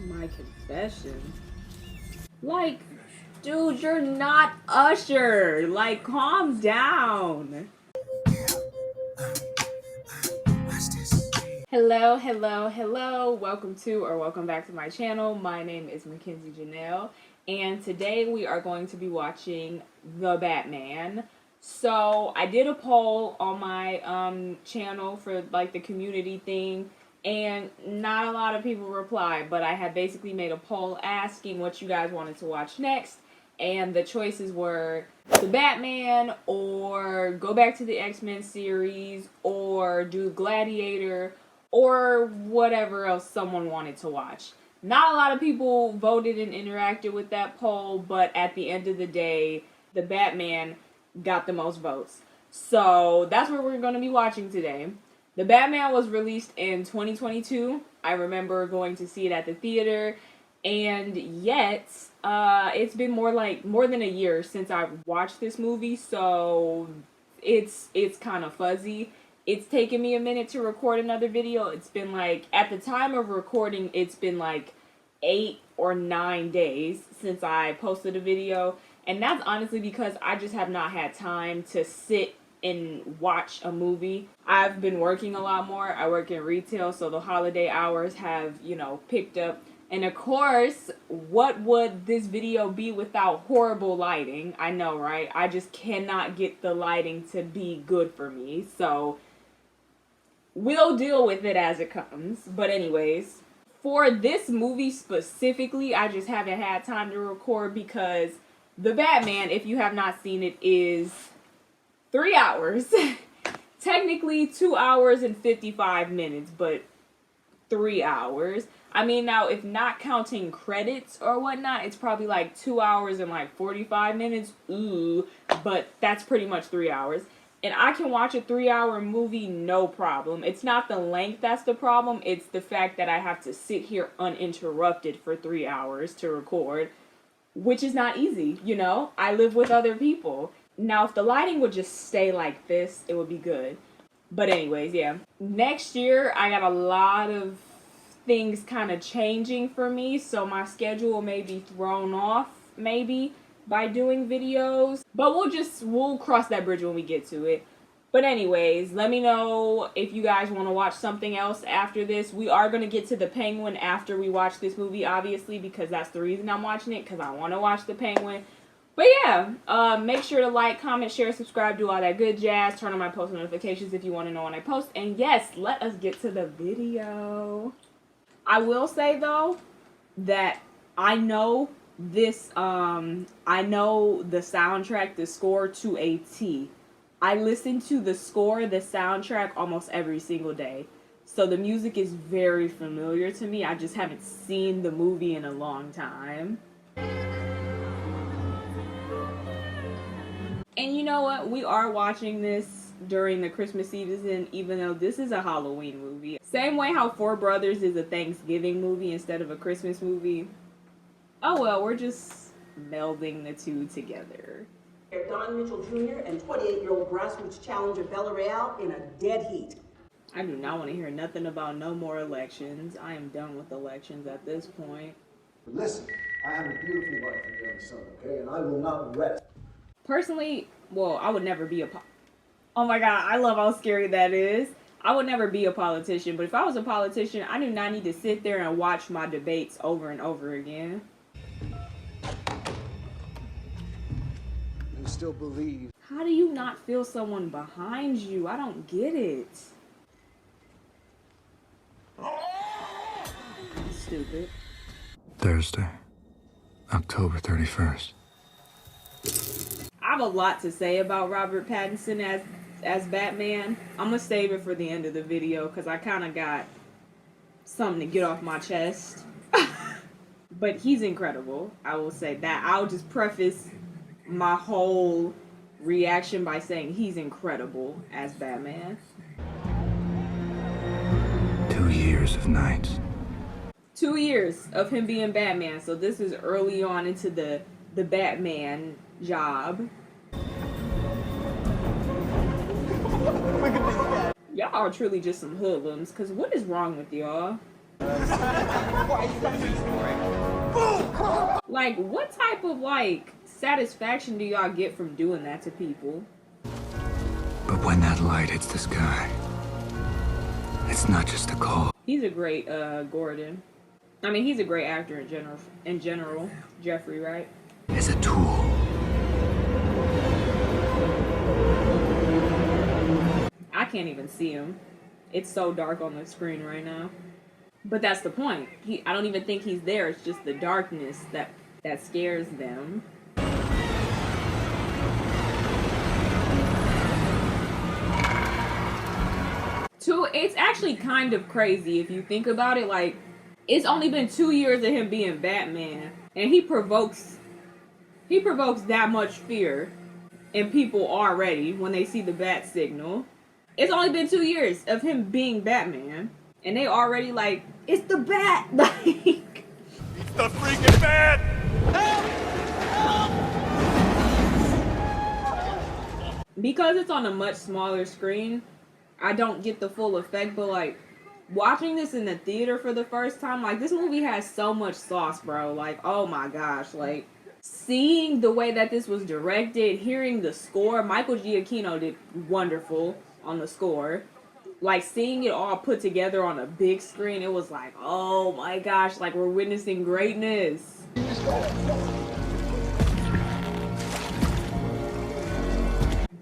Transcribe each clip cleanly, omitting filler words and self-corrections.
My confession? Like, dude, you're not Usher. Like, calm down. Hello, hello, hello. Welcome to or welcome back to my channel. My name is Makenzie Janel, and today we are going to be watching The Batman. So I did a poll on my channel for like the community thing, and not a lot of people replied, but I had basically made a poll asking what you guys wanted to watch next, and the choices were The Batman, or go back to the X-Men series, or do Gladiator, or whatever else someone wanted to watch. Not a lot of people voted and interacted with that poll, but at the end of the day, The Batman got the most votes. So that's what we're going to be watching today. The Batman was released in 2022. I remember going to see it at the theater, and yet it's been more than a year since I've watched this movie, so it's kind of fuzzy. It's taken me a minute to record another video. It's been like, at the time of recording, it's been like 8 or 9 days since I posted a video. And that's honestly because I just have not had time to sit and watch a movie. I've been working a lot more. I work in retail, so the holiday hours have, picked up. And of course, what would this video be without horrible lighting? I know, right? I just cannot get the lighting to be good for me. So we'll deal with it as it comes. But anyways, for this movie specifically, I just haven't had time to record because The Batman, if you have not seen it, is 3 hours. Technically 2 hours and 55 minutes, but 3 hours. I mean, now, if not counting credits or whatnot, it's probably like 2 hours and like 45 minutes. Ooh, but that's pretty much 3 hours. And I can watch a 3-hour movie, no problem. It's not the length that's the problem. It's the fact that I have to sit here uninterrupted for 3 hours to record, which is not easy, I live with other people. Now, if the lighting would just stay like this, it would be good. But anyways, yeah. Next year, I got a lot of things kind of changing for me, so my schedule may be thrown off, maybe, by doing videos, but we'll cross that bridge when we get to it. But anyways, let me know if you guys want to watch something else after this. We are going to get to the Penguin after we watch this movie, obviously, because that's the reason I'm watching it, because I want to watch the Penguin. But yeah, make sure to like, comment, share, subscribe, do all that good jazz. Turn on my post notifications if you want to know when I post. And yes, let us get to the video. I will say though that I know this, I know the soundtrack, the score to a T. I listen to the score, the soundtrack almost every single day. So the music is very familiar to me. I just haven't seen the movie in a long time. And you know what? We are watching this during the Christmas season, even though this is a Halloween movie. Same way how Four Brothers is a Thanksgiving movie instead of a Christmas movie. Oh well, we're just melding the two together. Don Mitchell Jr. and 28-year-old grassroots challenger Bella Real in a dead heat. I do not want to hear nothing about no more elections. I am done with elections at this point. Listen, I have a beautiful wife and young son, okay? And I will not rest. Personally, well, I would never be a oh my god, I love how scary that is. I would never be a politician, but if I was a politician, I do not need to sit there and watch my debates over and over again. You still believe? How do you not feel someone behind you? I don't get it. Stupid. Thursday, October 31st. I have a lot to say about Robert Pattinson as Batman. I'm gonna save it for the end of the video because I kind of got something to get off my chest. But he's incredible. I will say that. I'll just preface my whole reaction by saying he's incredible as Batman. 2 years of nights. 2 years of him being Batman. So this is early on into the Batman job. Y'all are truly just some hoodlums, because what is wrong with y'all? Like, what type of, like, satisfaction do y'all get from doing that to people? But when that light hits the sky, it's not just a call. He's a great, Gordon. I mean, he's a great actor in general. Jeffrey, right? It's a tool. I can't even see him. It's so dark on the screen right now. But that's the point. I don't even think he's there. It's just the darkness that scares them. It's actually kind of crazy if you think about it. Like, it's only been 2 years of him being Batman, and he provokes that much fear in people already when they see the bat signal. It's only been 2 years of him being Batman, and they already like, it's the bat. Like, It's the freaking bat! because it's on a much smaller screen, I don't get the full effect, but like, watching this in the theater for the first time, like, this movie has so much sauce, bro. Like, oh my gosh, like, seeing the way that this was directed, hearing the score, Michael Giacchino did wonderful on the score. Like, seeing it all put together on a big screen, it was like, oh my gosh, like, we're witnessing greatness.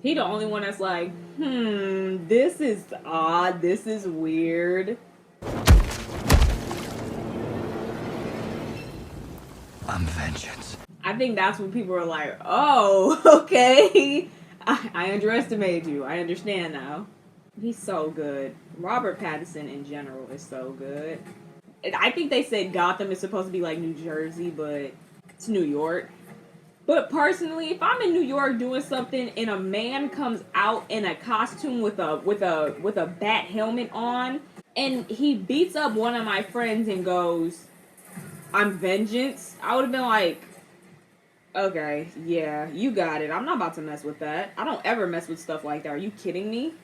He the only one that's like, this is odd, this is weird. I'm vengeance. I think that's when people are like, oh, okay. I underestimated you. I understand now. He's so good. Robert Pattinson in general is so good. I think they said Gotham is supposed to be like New Jersey, but it's New York. But personally, if I'm in New York doing something and a man comes out in a costume with a bat helmet on, and he beats up one of my friends and goes, I'm vengeance, I would have been like, okay, yeah, you got it. I'm not about to mess with that. I don't ever mess with stuff like that. Are you kidding me?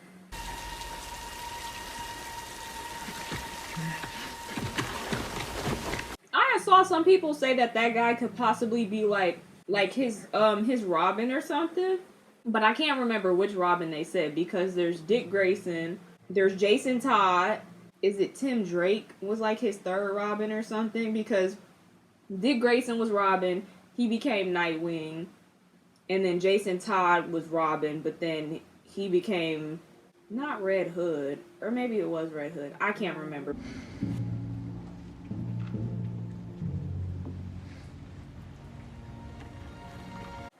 I saw some people say that guy could possibly be like his Robin or something, but I can't remember which Robin they said, because there's Dick Grayson, there's Jason Todd, is it Tim Drake was like his third Robin or something, because Dick Grayson was Robin, he became Nightwing, and then Jason Todd was Robin, but then he became not Red Hood, or maybe it was Red Hood, I can't remember.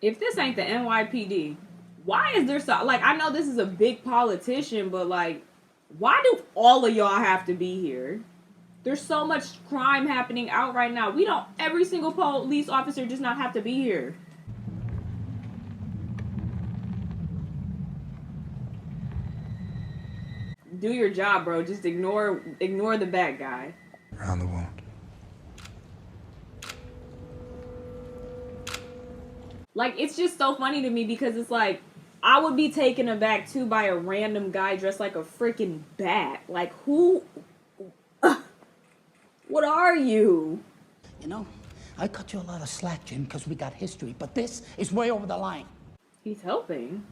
If this ain't the NYPD, why is there so, like, I know this is a big politician, but like, why do all of y'all have to be here? There's so much crime happening out right now. We don't, every single police officer does not have to be here. Do your job, bro. Just ignore the bad guy. Around the wound. Like, it's just so funny to me, because it's like, I would be taken aback too by a random guy dressed like a freaking bat. Like, who? What are you? You know, I cut you a lot of slack, Jim, because we got history, but this is way over the line. He's helping.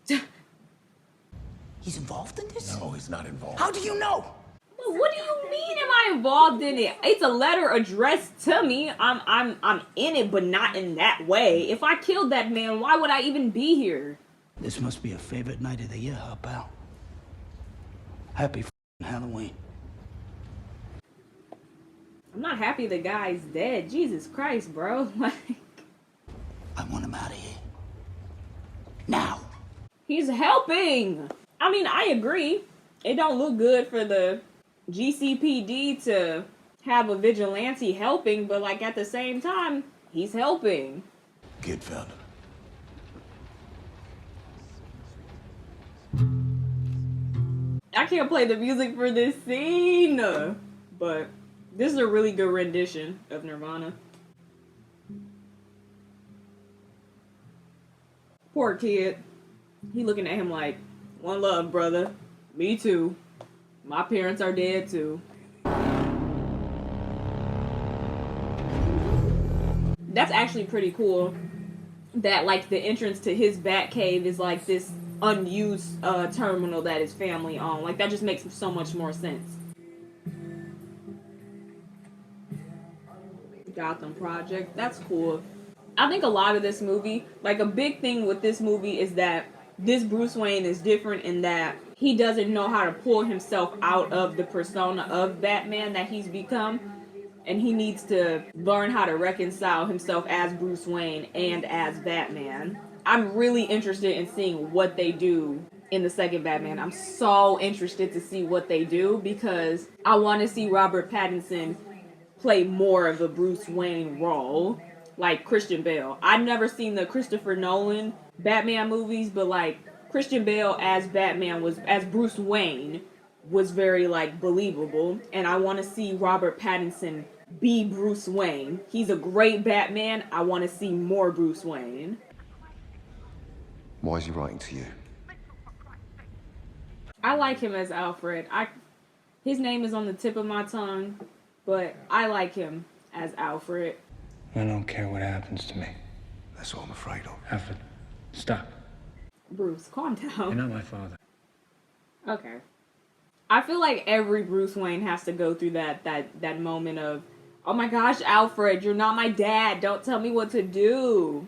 He's involved in this? No, he's not involved. How do you know? What do you mean am I involved in it? It's a letter addressed to me. I'm in it, but not in that way. If I killed that man, why would I even be here? This must be a favorite night of the year, huh, pal? Happy Halloween. I'm not happy the guy's dead. Jesus Christ, bro. Like, I want him out of here. Now. he's helping. I mean, I agree. It don't look good for the GCPD to have a vigilante helping, but like at the same time, he's helping. Kid found him. I can't play the music for this scene, but this is a really good rendition of Nirvana. Poor kid. He looking at him like, one love, brother. Me too. My parents are dead too. that's actually pretty cool that like the entrance to his bat cave is like this unused terminal that his family owned. Like that just makes so much more sense. Gotham Project, that's cool. I think a lot of this movie, like a big thing with this movie is that this Bruce Wayne is different in that he doesn't know how to pull himself out of the persona of Batman that he's become, and he needs to learn how to reconcile himself as Bruce Wayne and as Batman. I'm really interested in seeing what they do in the second Batman. I'm so interested to see what they do because I want to see Robert Pattinson play more of a Bruce Wayne role, like Christian Bale. I've never seen the Christopher Nolan Batman movies, but like Christian Bale as Batman as Bruce Wayne was very like believable, and I want to see Robert Pattinson be Bruce Wayne. He's a great Batman. I want to see more Bruce Wayne. Why is he writing to you? I like him as Alfred. His name is on the tip of my tongue, but I like him as Alfred. I don't care what happens to me. That's what I'm afraid of. Alfred, stop. Bruce, calm down. You're not my father. Okay. I feel like every Bruce Wayne has to go through that moment of, oh my gosh, Alfred, you're not my dad. Don't tell me what to do.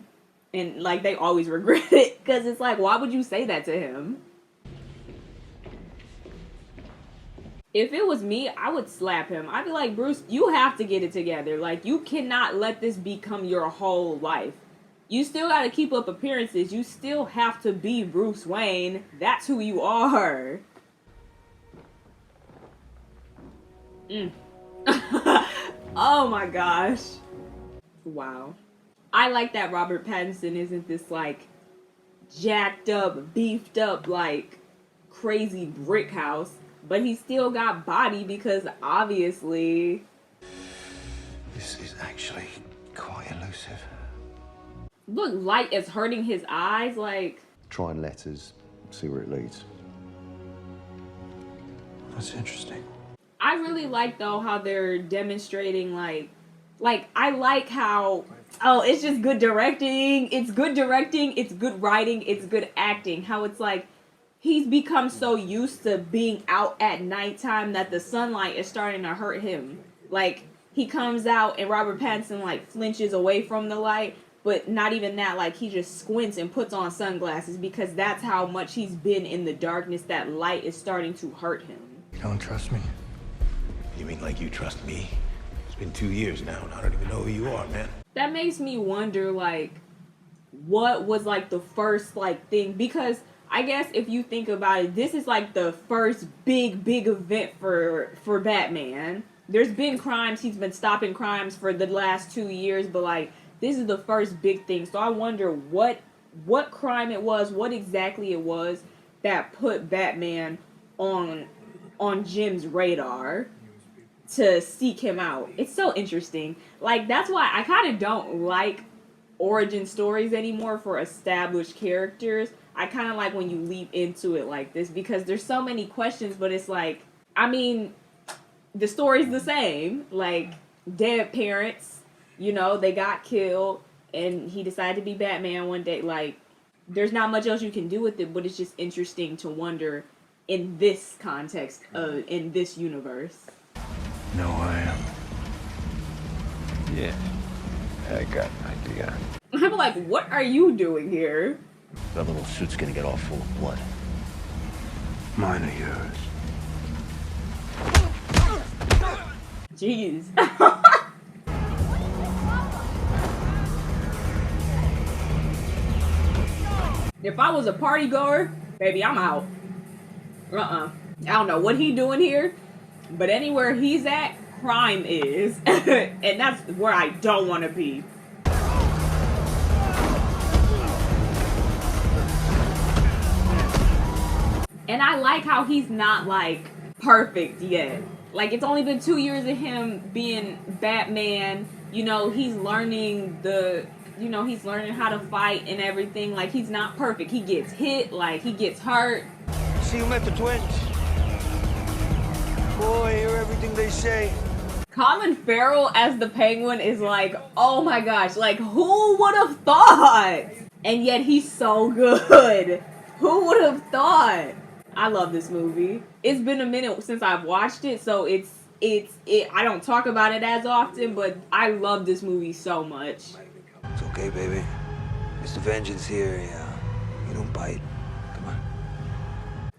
And like they always regret it because it's like, why would you say that to him? If it was me, I would slap him. I'd be like, Bruce, you have to get it together. Like, you cannot let this become your whole life. You still got to keep up appearances. You still have to be Bruce Wayne. That's who you are. Oh my gosh. Wow. I like that Robert Pattinson isn't this like jacked up, beefed up, like crazy brick house. But he still got body because obviously... This is actually quite elusive. Look, light is hurting his eyes, like... Trying letters, see where it leads. That's interesting. I really like, though, how they're demonstrating, like, I like how... Oh, it's just good directing. It's good directing. It's good writing. It's good acting. How it's like... He's become so used to being out at nighttime that the sunlight is starting to hurt him. Like, he comes out and Robert Pattinson, like, flinches away from the light. But not even that, like, he just squints and puts on sunglasses because that's how much he's been in the darkness. That light is starting to hurt him. You don't trust me? You mean like you trust me? It's been 2 years now and I don't even know who you are, man. That makes me wonder, like, what was, like, the first, like, thing? Because... I guess if you think about it, this is like the first big event for Batman. There's been crimes. He's been stopping crimes for the last 2 years, but like this is the first big thing. So I wonder what crime it was, what exactly it was that put Batman on Jim's radar to seek him out. It's so interesting. Like that's why I kind of don't like origin stories anymore for established characters. I kind of like when you leap into it like this because there's so many questions, but it's like, I mean, the story's the same. Like, dead parents, you know, they got killed and he decided to be Batman one day. Like, there's not much else you can do with it, but it's just interesting to wonder in this context, in this universe. No, I am. Yeah, I got an idea. I'm like, what are you doing here? That little suit's gonna get all full of blood. Mine or yours? Jeez. If I was a party goer, baby, I'm out. I don't know what he doing here, but anywhere he's at, crime is. And that's where I don't want to be. And I like how he's not, like, perfect yet. Like, it's only been 2 years of him being Batman. You know, he's learning he's learning how to fight and everything. Like, he's not perfect. He gets hit, like, he gets hurt. See you met the twins. Boy, I hear everything they say. Colin Farrell as the Penguin is like, oh my gosh, like who would have thought? And yet he's so good. Who would have thought? I love this movie. It's been a minute since I've watched it, so I don't talk about it as often, but I love this movie so much. It's okay, baby. Mr. Vengeance here, yeah. You don't bite. Come on.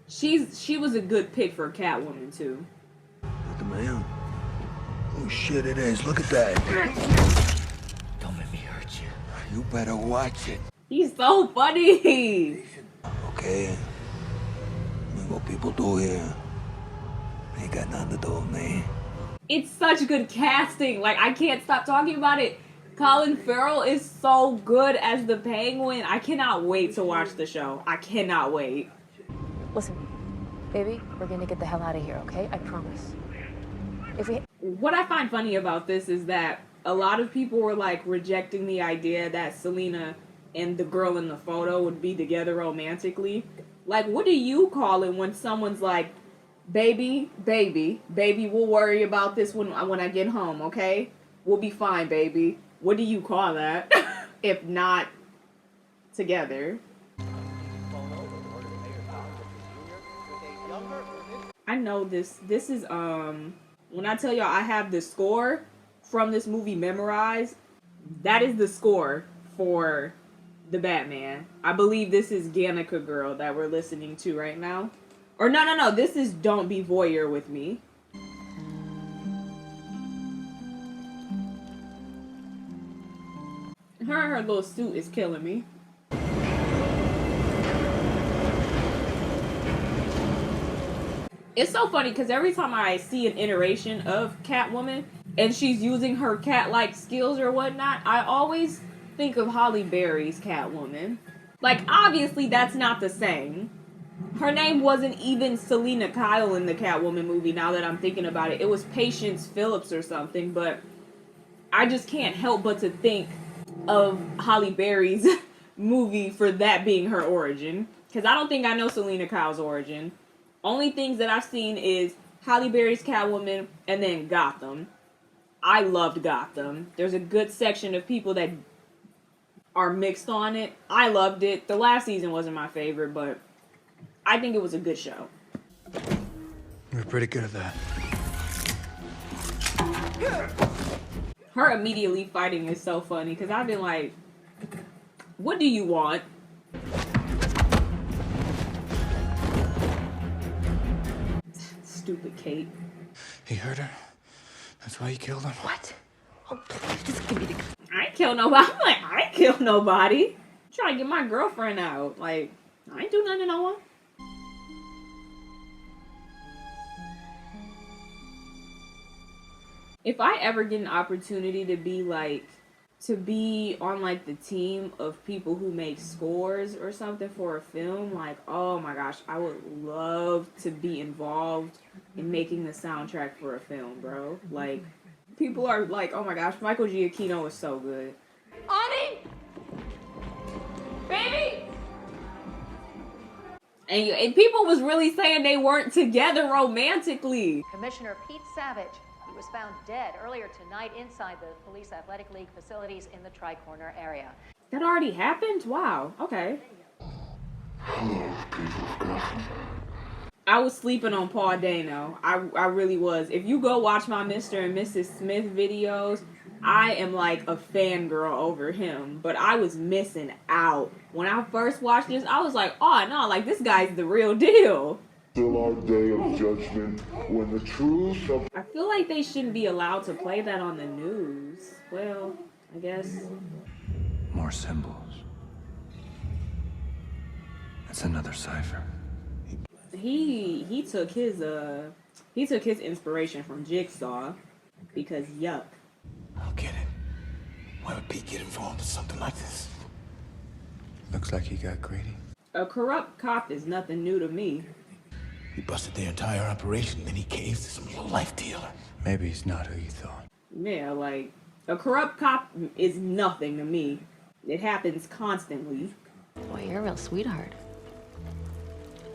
She was a good pick for Catwoman too. Look at my own. Oh shit, it is. Look at that. Don't let me hurt you. You better watch it. He's so funny. Okay. What people do here ain't got nothing to do with me. It's such good casting. Like, I can't stop talking about it. Colin Farrell is so good as the Penguin. I cannot wait to watch the show. I cannot wait. Listen, baby, we're gonna get the hell out of here, okay? I promise. What I find funny about this is that a lot of people were like rejecting the idea that Selena and the girl in the photo would be together romantically. Like, what do you call it when someone's like, baby, we'll worry about this when I get home, okay? We'll be fine, baby. What do you call that? If not together. I know this is, when I tell y'all I have the score from this movie memorized, that is the score for the Batman. I believe this is Gattaca Girl that we're listening to right now. Or no, this is Don't Be Voyeur with Me. Her little suit is killing me. It's so funny because every time I see an iteration of Catwoman and she's using her cat-like skills or whatnot, I always think of Halle Berry's Catwoman. Like, obviously that's not the same. Her name wasn't even Selena Kyle in the Catwoman movie, now that I'm thinking about it. It was Patience Phillips or something, but I just can't help but to think of Halle Berry's movie for that being her origin. Because I don't think I know Selena Kyle's origin. Only things that I've seen is Halle Berry's Catwoman and then Gotham. I loved Gotham. There's a good section of people that are mixed on it. I loved it. The last season wasn't my favorite, but I think it was a good show. You're pretty good at that. Her immediately fighting is so funny because I've been like, what do you want? Stupid Kate. He hurt her? That's why you killed him? What? Oh, please, just give me the... I ain't kill nobody. I'm like, I ain't kill nobody. I'm trying to get my girlfriend out. Like, I ain't do nothing to no one. If I ever get an opportunity to be on like the team of people who make scores or something for a film, like, oh my gosh, I would love to be involved in making the soundtrack for a film, bro. Like, people are like, oh my gosh, Michael Giacchino is so good. Ani! Baby! And people was really saying they weren't together romantically. Commissioner Pete Savage, he was found dead earlier tonight inside the Police Athletic League facilities in the Tri-Corner area. That already happened? Wow, okay. I was sleeping on Paul Dano. I really was. If you go watch my Mr. and Mrs. Smith videos, I am like a fangirl over him. But I was missing out. When I first watched this, I was like, oh no, like this guy's the real deal. Till our day of judgment, when the truth of... I feel like they shouldn't be allowed to play that on the news. Well, I guess. More symbols. That's another cipher. He took his inspiration from Jigsaw because yuck. I don't get it. Why would Pete get involved in something like this? Looks like he got greedy. A corrupt cop is nothing new to me. He busted their entire operation, then he caved to some low-life dealer. Maybe he's not who you thought. Yeah, like, a corrupt cop is nothing to me. It happens constantly. Boy, you're a real sweetheart.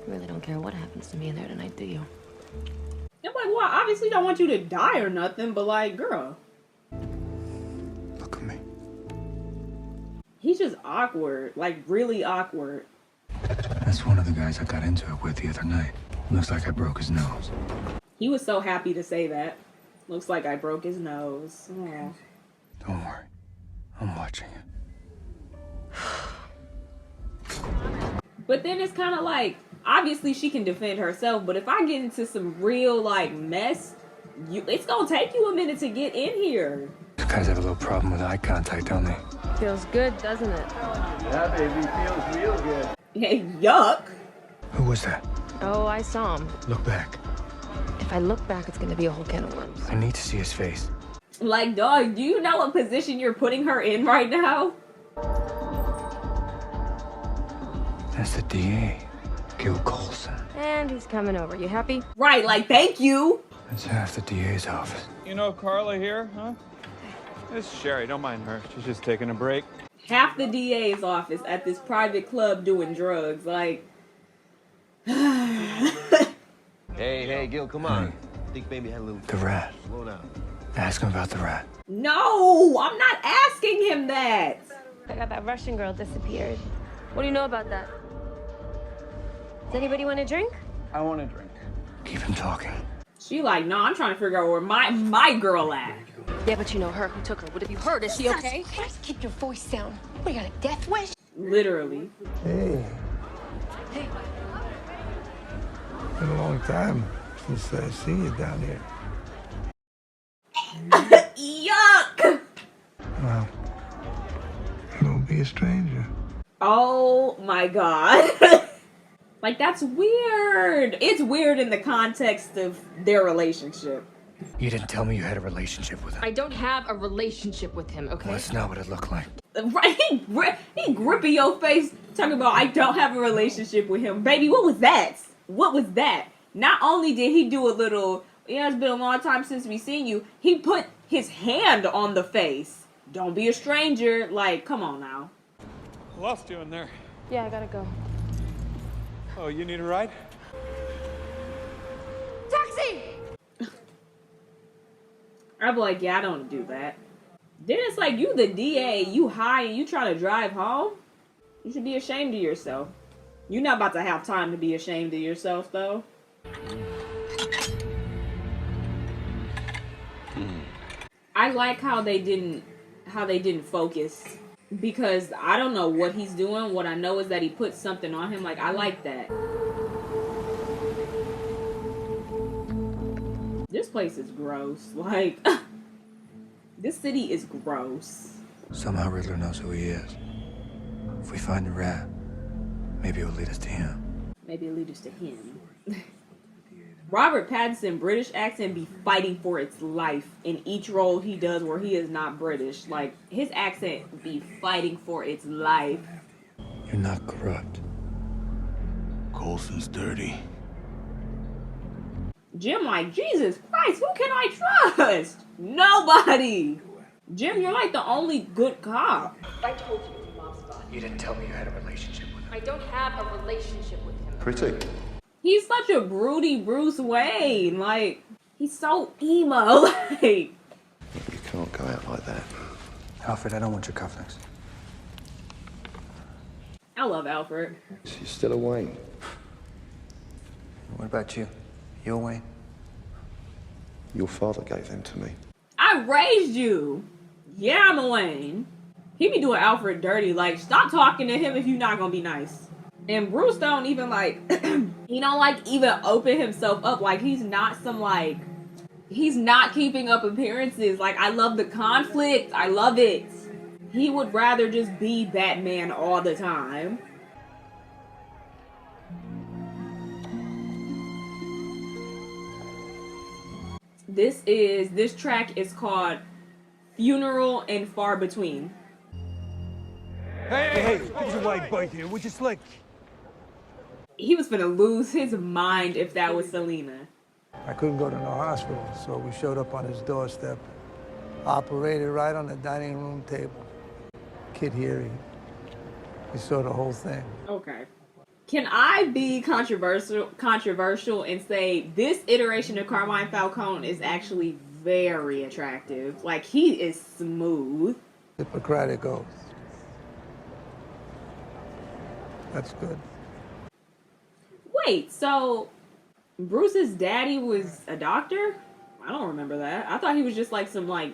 You really don't care what happens to me in there tonight, do you? I'm like, well, I obviously don't want you to die or nothing, but like, girl. Look at me. He's just awkward, like really awkward. That's one of the guys I got into it with the other night. Looks like I broke his nose. He was so happy to say that. Looks like I broke his nose. Aw. Don't worry. I'm watching it. But then it's kind of like, obviously she can defend herself, but if I get into some real like mess, it's gonna take you a minute to get in here. These guys have a little problem with eye contact, don't they? Feels good, doesn't it? Yeah, baby, feels real good. Hey, yuck. Who was that? Oh, I saw him. Look back. If I look back, it's gonna be a whole can of worms. I need to see his face. Like, dog, do you know what position you're putting her in right now? That's the DA, Gil Colson. And he's coming over. You happy? Right, like, thank you. That's half the DA's office. You know Carla here, huh? It's Sherry, don't mind her. She's just taking a break. Half the DA's office at this private club doing drugs, like. Hey, Gil, come on. I think maybe had a little... The rat. Slow down. Ask him about the rat. No, I'm not asking him that. I got that Russian girl disappeared. What do you know about that? Does anybody want a drink? I want a drink. Keep him talking. She like, no, I'm trying to figure out where my girl at. Yeah, but you know her. Who took her? What have you heard? Is she okay? Just keep your voice down. What, you got a death wish? Literally. Hey. Hey. Been a long time since I've seen you down here. Yuck! Well, don't be a stranger. Oh my god. Like, that's weird. It's weird in the context of their relationship. You didn't tell me you had a relationship with him. I don't have a relationship with him, okay? Well, that's not what it looked like. Right? He gripping your face talking about, I don't have a relationship with him. Baby, what was that? What was that? Not only did he do a little, yeah, it's been a long time since we seen you, he put his hand on the face. Don't be a stranger. Like, come on now. Lost you in there. Yeah, I gotta go. Oh, you need a ride? Taxi! I'm like, yeah, I don't do that. Then it's like, you the DA, you high and you trying to drive home? You should be ashamed of yourself. You're not about to have time to be ashamed of yourself, though. I like how they didn't focus, because I don't know what he's doing. What I know is that he put something on him. Like, I like that. This place is gross. Like, this city is gross. Somehow Riddler knows who he is. If we find the rat, maybe it will lead us to him. Maybe it leads us to him. Robert Pattinson, British accent, be fighting for its life in each role he does where he is not British. Like, his accent be fighting for its life. You're not corrupt. Colson's dirty. Jim like, Jesus Christ, who can I trust? Nobody. Jim, you're like the only good cop. I told you it's a mob spot. You didn't tell me you had a relationship with him. I don't have a relationship with him. Pretty. He's such a broody Bruce Wayne. Like, he's so emo. Like, You can't go out like that. Alfred, I don't want your cufflinks. I love Alfred. She's still a Wayne. What about you? You a Wayne? Your father gave them to me. I raised you. Yeah, I'm a Wayne. He be doing Alfred dirty. Like, stop talking to him if you're not gonna be nice. And Bruce don't even like, he don't like even open himself up. Like, he's not some like, he's not keeping up appearances. Like, I love the conflict. I love it. He would rather just be Batman all the time. This track is called Funeral and Far Between. Hey, what's your white bike here? Would you slick? He was finna lose his mind if that was Selena. I couldn't go to no hospital, so we showed up on his doorstep. Operated right on the dining room table. Kid here, he saw the whole thing. Okay. Can I be controversial and say this iteration of Carmine Falcone is actually very attractive? Like, he is smooth. Hippocratic oath. That's good. Wait, so Bruce's daddy was a doctor? I don't remember that. I thought he was just like some like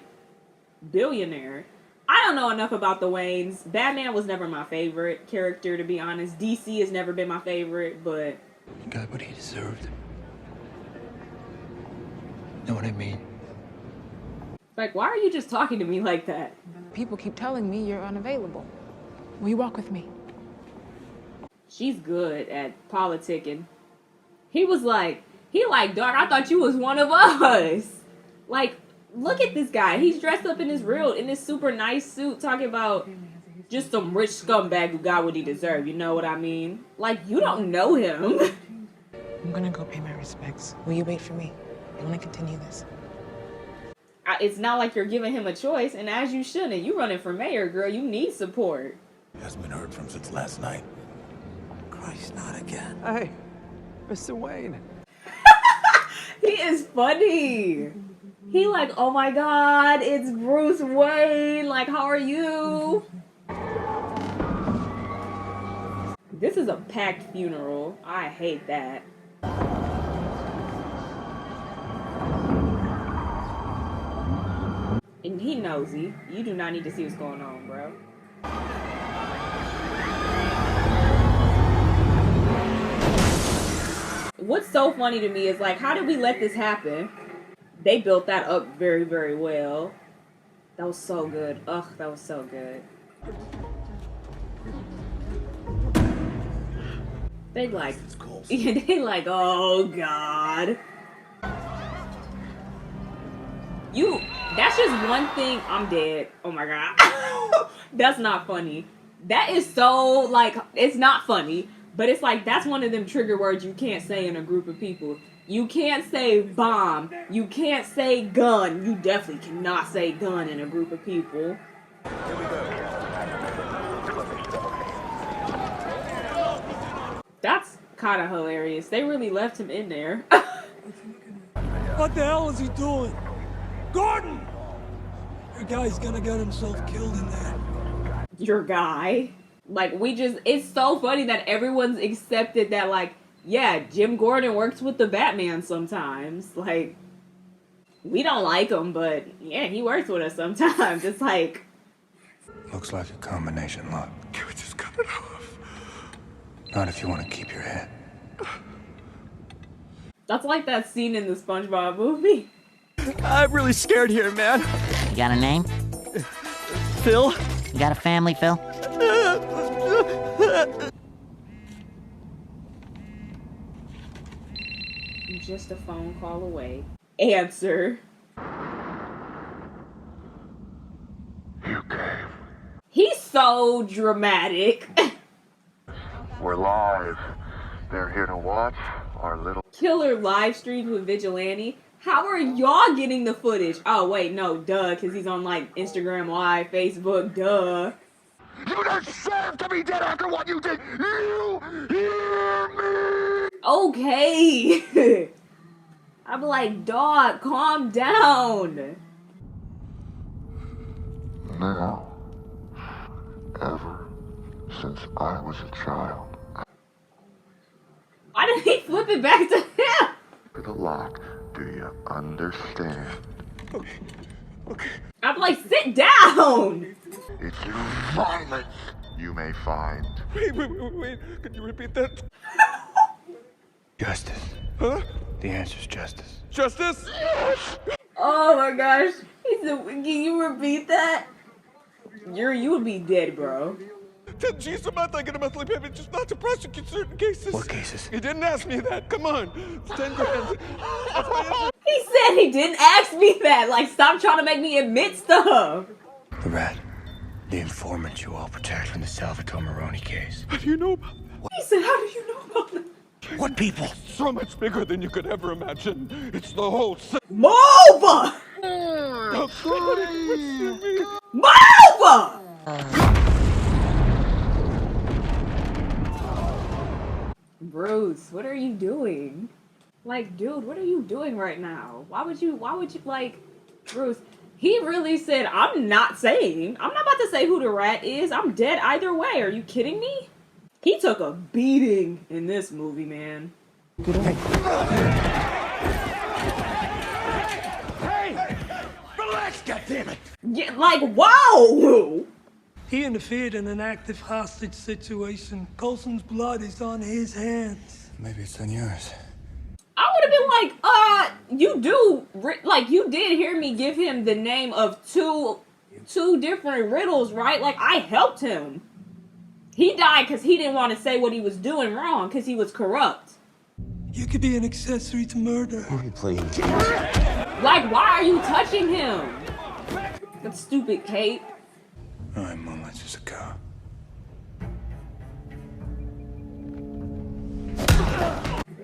billionaire. I don't know enough about the Waynes. Batman was never my favorite character, to be honest. DC has never been my favorite, but He got what he deserved. Know what I mean? like, why are you just talking to me like that? People keep telling me you're unavailable. Will you walk with me? She's good at politicking. He like, dog, I thought you was one of us. Like, look at this guy. He's dressed up in this super nice suit, talking about just some rich scumbag who got what he deserved. You know what I mean? Like, you don't know him. I'm gonna go pay my respects. Will you wait for me? I want to continue this. It's not like you're giving him a choice, and as you shouldn't. You running for mayor, girl. You need support. He hasn't been heard from since last night. Christ, not again. Hey, Mr. Wayne. He is funny. He like, oh my God, it's Bruce Wayne. Like, how are you? This is a packed funeral. I hate that. And he nosy. You do not need to see what's going on, bro. What's so funny to me is like, how did we let this happen? They built that up very, very well. That was so good. Ugh, that was so good. They like, they like, oh God. That's just one thing. I'm dead. Oh my God. That's not funny. That is so, like, it's not funny, but it's like, that's one of them trigger words you can't say in a group of people. You can't say bomb. You can't say gun. You definitely cannot say gun in a group of people. That's kind of hilarious. They really left him in there. What the hell is he doing? Gordon! Your guy's gonna get himself killed in there. Your guy. Like, it's so funny that everyone's accepted that, like, yeah, Jim Gordon works with the Batman sometimes. Like, we don't like him, but yeah, he works with us sometimes. It's like, Looks like a combination lock. Can we just cut it off? Not if you want to keep your head. that's like that scene in the SpongeBob movie. I'm really scared here, man. You got a name? Phil? You got a family, Phil? Just a phone call away. Answer. You came. He's so dramatic. We're live. They're here to watch our little Killer live streams with Vigilante. How are y'all getting the footage? Oh, wait, no, duh, because he's on, like, Instagram Live, Facebook, duh. You deserve to be dead after what you did! You hear me? Okay. I'm like, dog, calm down. Now, ever since I was a child, Why did he flip it back to him? the lock, do you understand? Okay. I'm like, sit down. It's violence you may find. Wait. Could you repeat that? Justice. Huh? The answer's justice. Justice? Yes! Oh my gosh. He said, can you repeat that? You would be dead, bro. 10 G's a month, I get a monthly payment just not to prosecute certain cases. What cases? He didn't ask me that. Come on. It's 10 grand. That's my answer. He said he didn't ask me that. Like, stop trying to make me admit stuff. The rat. The informant you all protect from the Salvatore Maroni case. How do you know about that? He said, how do you know about that? What people? So much bigger than you could ever imagine. It's the whole Move! Oh, Move! Like, dude, what are you doing right now? Why would you, like, Bruce, he really said, I'm not about to say who the rat is. I'm dead either way. Are you kidding me? He took a beating in this movie, man. Hey! Relax, goddammit! Yeah, like, whoa! He interfered in an active hostage situation. Coulson's blood is on his hands. Maybe it's on yours. I would have been like, you did hear me give him the name of two different riddles, right? Like, I helped him. He died because he didn't want to say what he was doing wrong because he was corrupt. You could be an accessory to murder. Who are you playing? Like, why are you touching him? That stupid cape. All right, Mom, let's just go.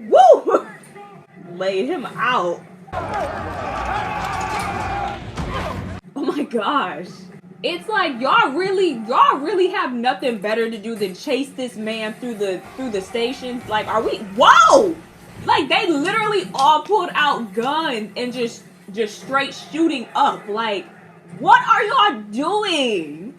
Woo! Laid him out. Oh my gosh. It's like y'all really have nothing better to do than chase this man through the stations. Like, are we? Whoa! Like, they literally all pulled out guns and just straight shooting up. Like, what are y'all doing?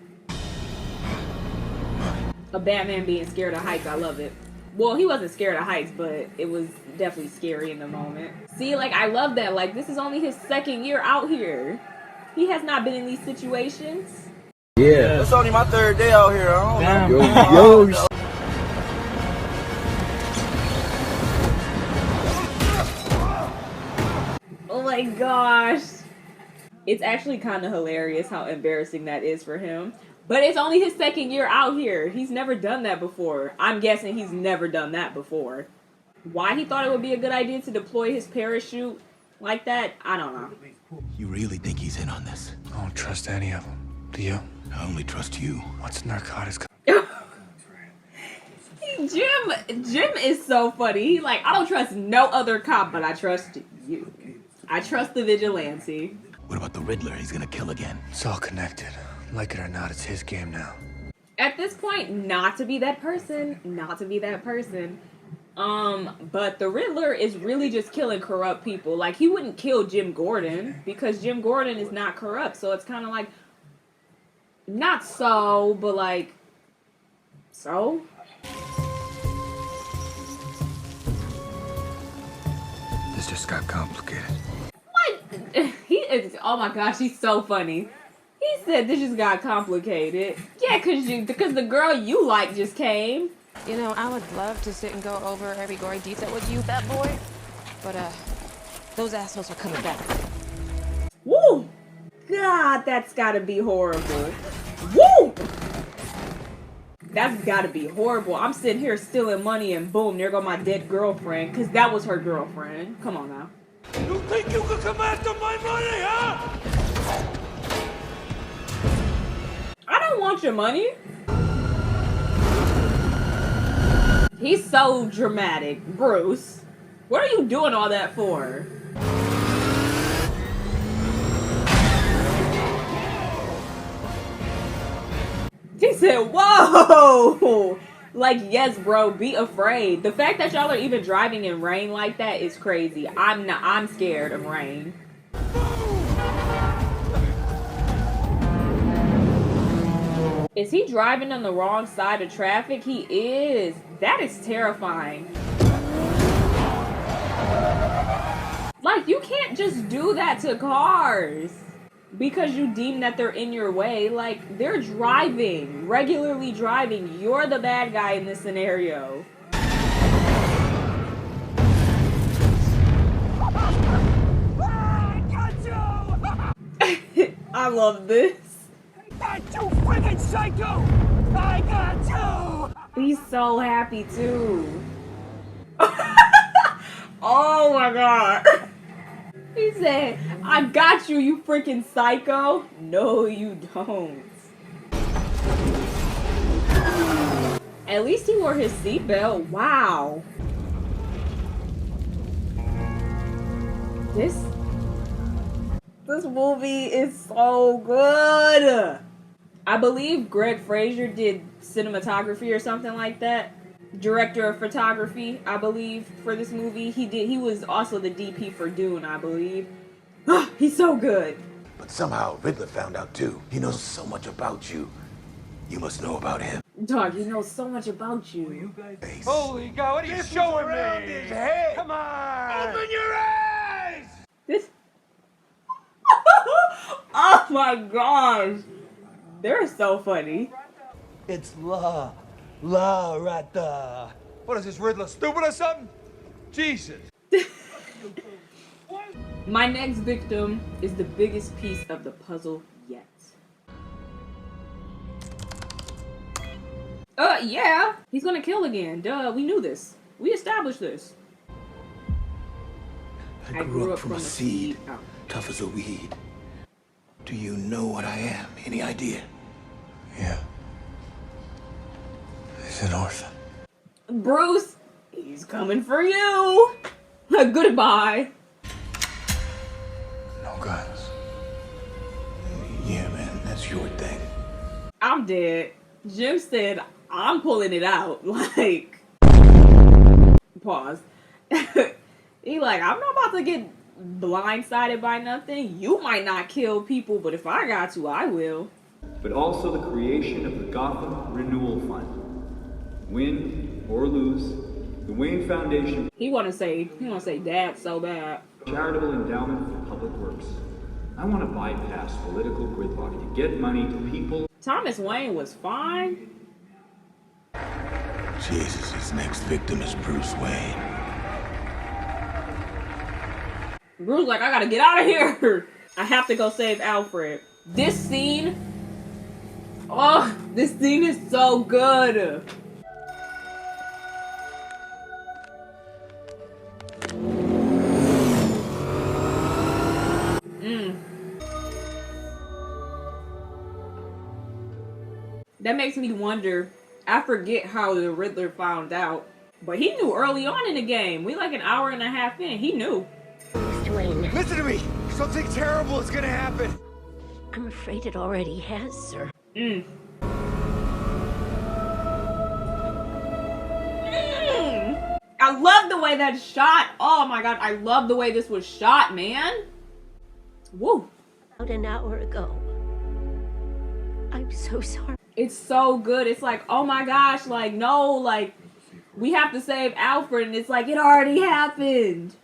A Batman being scared of heights, I love it. Well, he wasn't scared of heights, but it was definitely scary in the moment. See, like, I love that. Like, this is only his second year out here. He has not been in these situations. Yeah. It's only my third day out here. I don't Yo. know. Oh my gosh. It's actually kind of hilarious how embarrassing that is for him. But it's only his second year out here. He's never done that before. I'm guessing he's never done that before. Why he thought it would be a good idea to deploy his parachute like that, I don't know. You really think he's in on this? I don't trust any of them. Do you? I only trust you. What's narcotics? Jim is so funny. He like, I don't trust no other cop, but I trust you. I trust the vigilante. What about the Riddler? He's gonna kill again. It's all connected. Like it or not, it's his game now. At this point, not to be that person. But the Riddler is really just killing corrupt people. Like, he wouldn't kill Jim Gordon because Jim Gordon is not corrupt. So it's kind of like, not so, but like, so? This just got complicated. What? He is, oh my gosh, he's so funny. He said this just got complicated. Yeah, because the girl you like just came. You know, I would love to sit and go over every gory detail with you, that boy. But, those assholes are coming back. Woo! God, that's gotta be horrible. Woo! That's gotta be horrible. I'm sitting here stealing money and boom, there go my dead girlfriend. Because that was her girlfriend. Come on now. You think you can come after my money, huh? I don't want your money. He's so dramatic. Bruce, what are you doing all that for? He said, whoa! Like, yes, bro, be afraid. The fact that y'all are even driving in rain like that is crazy. I'm scared of rain. Is he driving on the wrong side of traffic? He is. That is terrifying. Like, you can't just do that to cars because you deem that they're in your way. Like, they're driving, regularly driving. You're the bad guy in this scenario. I love this. Got you, friggin' psycho! I got you! He's so happy too. Oh my god. He said, I got you, you freaking psycho. No, you don't. At least he wore his seatbelt. Wow. This movie is so good. I believe Greg Fraser did cinematography or something like that. director of photography, I believe, for this movie. He was also the DP for Dune, I believe. He's so good. But somehow Riddler found out too. He knows so much about you. You must know about him. Dog, he knows so much about you. Holy God, what are you showing me? His head. Come on! Open your eyes! This. Oh my gosh. They're so funny. It's law right there. What is this, Riddler, stupid or something? Jesus. My next victim is the biggest piece of the puzzle yet. Yeah. He's gonna kill again. Duh, we knew this. We established this. I grew up from a seed, tough as a weed. Do you know what I am? Any idea? Yeah. He's an orphan. Bruce, he's coming for you. Goodbye. No guns. Yeah, man, that's your thing. I'm dead. Jim said, I'm pulling it out. Like, pause. He like, I'm not about to get blindsided by nothing. You might not kill people, but if I got to, I will. But also the creation of the Gotham Renewal Fund. Win or lose, the Wayne Foundation. He wanna say dad so bad. Charitable endowment for public works. I want to bypass political gridlock to get money to people. Thomas Wayne was fine. Jesus, his next victim is Bruce Wayne. Bruce like, I gotta get out of here. I have to go save Alfred. This scene, oh, this scene is so good. That makes me wonder, I forget how the Riddler found out, but he knew early on in the game. We like an hour and a half in, he knew. Listen to me! Something terrible is gonna happen! I'm afraid it already has, sir. I love the way that's shot. Oh my god, I love the way this was shot, man. Woo. About an hour ago. I'm so sorry. It's so good. It's like, oh my gosh, like, no, like, we have to save Alfred, and it's like, it already happened.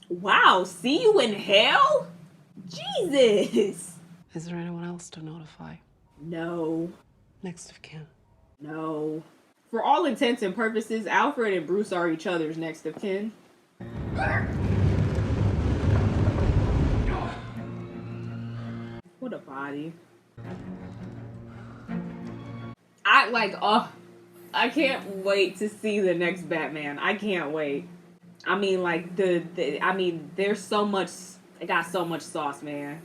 Wow, see you in hell? Jesus. Is there anyone else to notify? No. Next of kin? No. For all intents and purposes, Alfred and Bruce are each other's next of kin. What a body. I can't wait to see the next Batman. I can't wait. I mean, like, there's so much, it got so much sauce, man.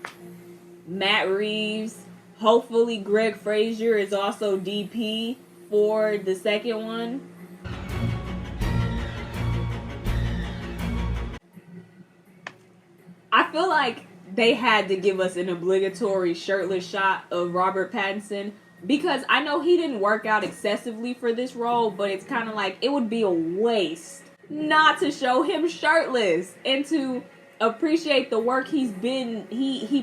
Matt Reeves, hopefully Greg Fraser is also DP for the second one. I feel like they had to give us an obligatory shirtless shot of Robert Pattinson, because I know he didn't work out excessively for this role, but it's kind of like it would be a waste not to show him shirtless and to appreciate the work he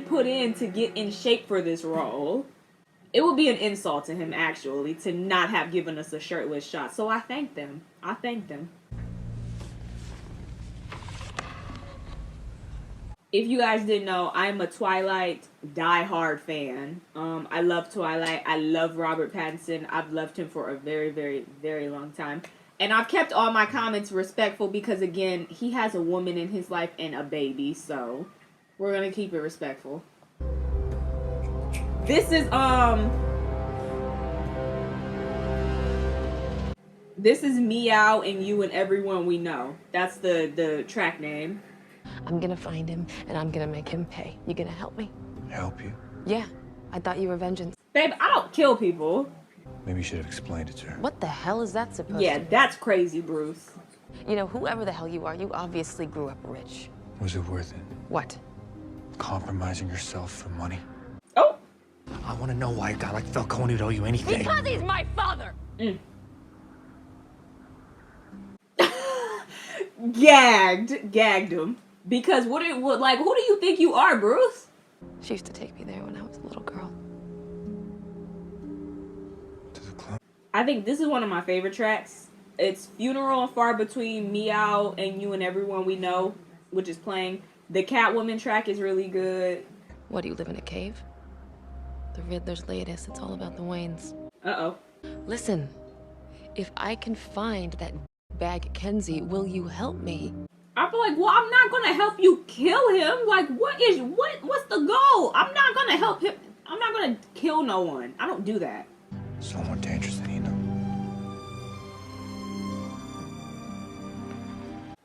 put in to get in shape for this role. It would be an insult to him, actually, to not have given us a shirtless shot. So I thank them. I thank them. If you guys didn't know, I'm a Twilight die-hard fan. I love Twilight. I love Robert Pattinson. I've loved him for a very, very, very long time. And I've kept all my comments respectful because, again, he has a woman in his life and a baby. So we're going to keep it respectful. This is Meow and You and Everyone We Know. That's the track name. I'm gonna find him, and I'm gonna make him pay. You gonna help me? Help you? Yeah. I thought you were vengeance. Babe, I don't kill people. Maybe you should have explained it to her. What the hell is that supposed to Yeah, be? that's crazy, Bruce. You know, whoever the hell you are, you obviously grew up rich. Was it worth it? What? Compromising yourself for money? Oh! I want to know why a guy like Falcone would owe you anything. Because he's my father! Gagged him. Because who do you think you are, Bruce? She used to take me there when I was a little girl. I think this is one of my favorite tracks. It's Funeral and Far Between, Meow, and You and Everyone We Know, which is playing. The Catwoman track is really good. What, do you live in a cave? The Riddler's latest, it's all about the Waynes. Uh-oh. Listen, if I can find that bag Kenzie, will you help me? I feel like, well, I'm not gonna help you kill him. Like, what's the goal? I'm not gonna help him. I'm not gonna kill no one. I don't do that. So more dangerous than you know.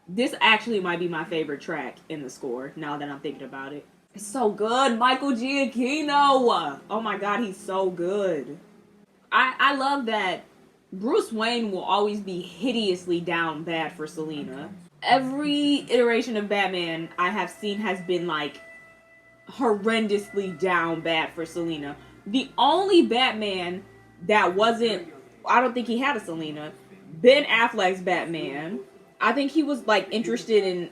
This actually might be my favorite track in the score, now that I'm thinking about it. It's so good, Michael Giacchino! Oh my god, he's so good. I love that Bruce Wayne will always be hideously down bad for Selina. Every iteration of Batman I have seen has been, like, horrendously down bad for Selina. The only Batman that wasn't... I don't think he had a Selina. Ben Affleck's Batman... I think he was, like, interested in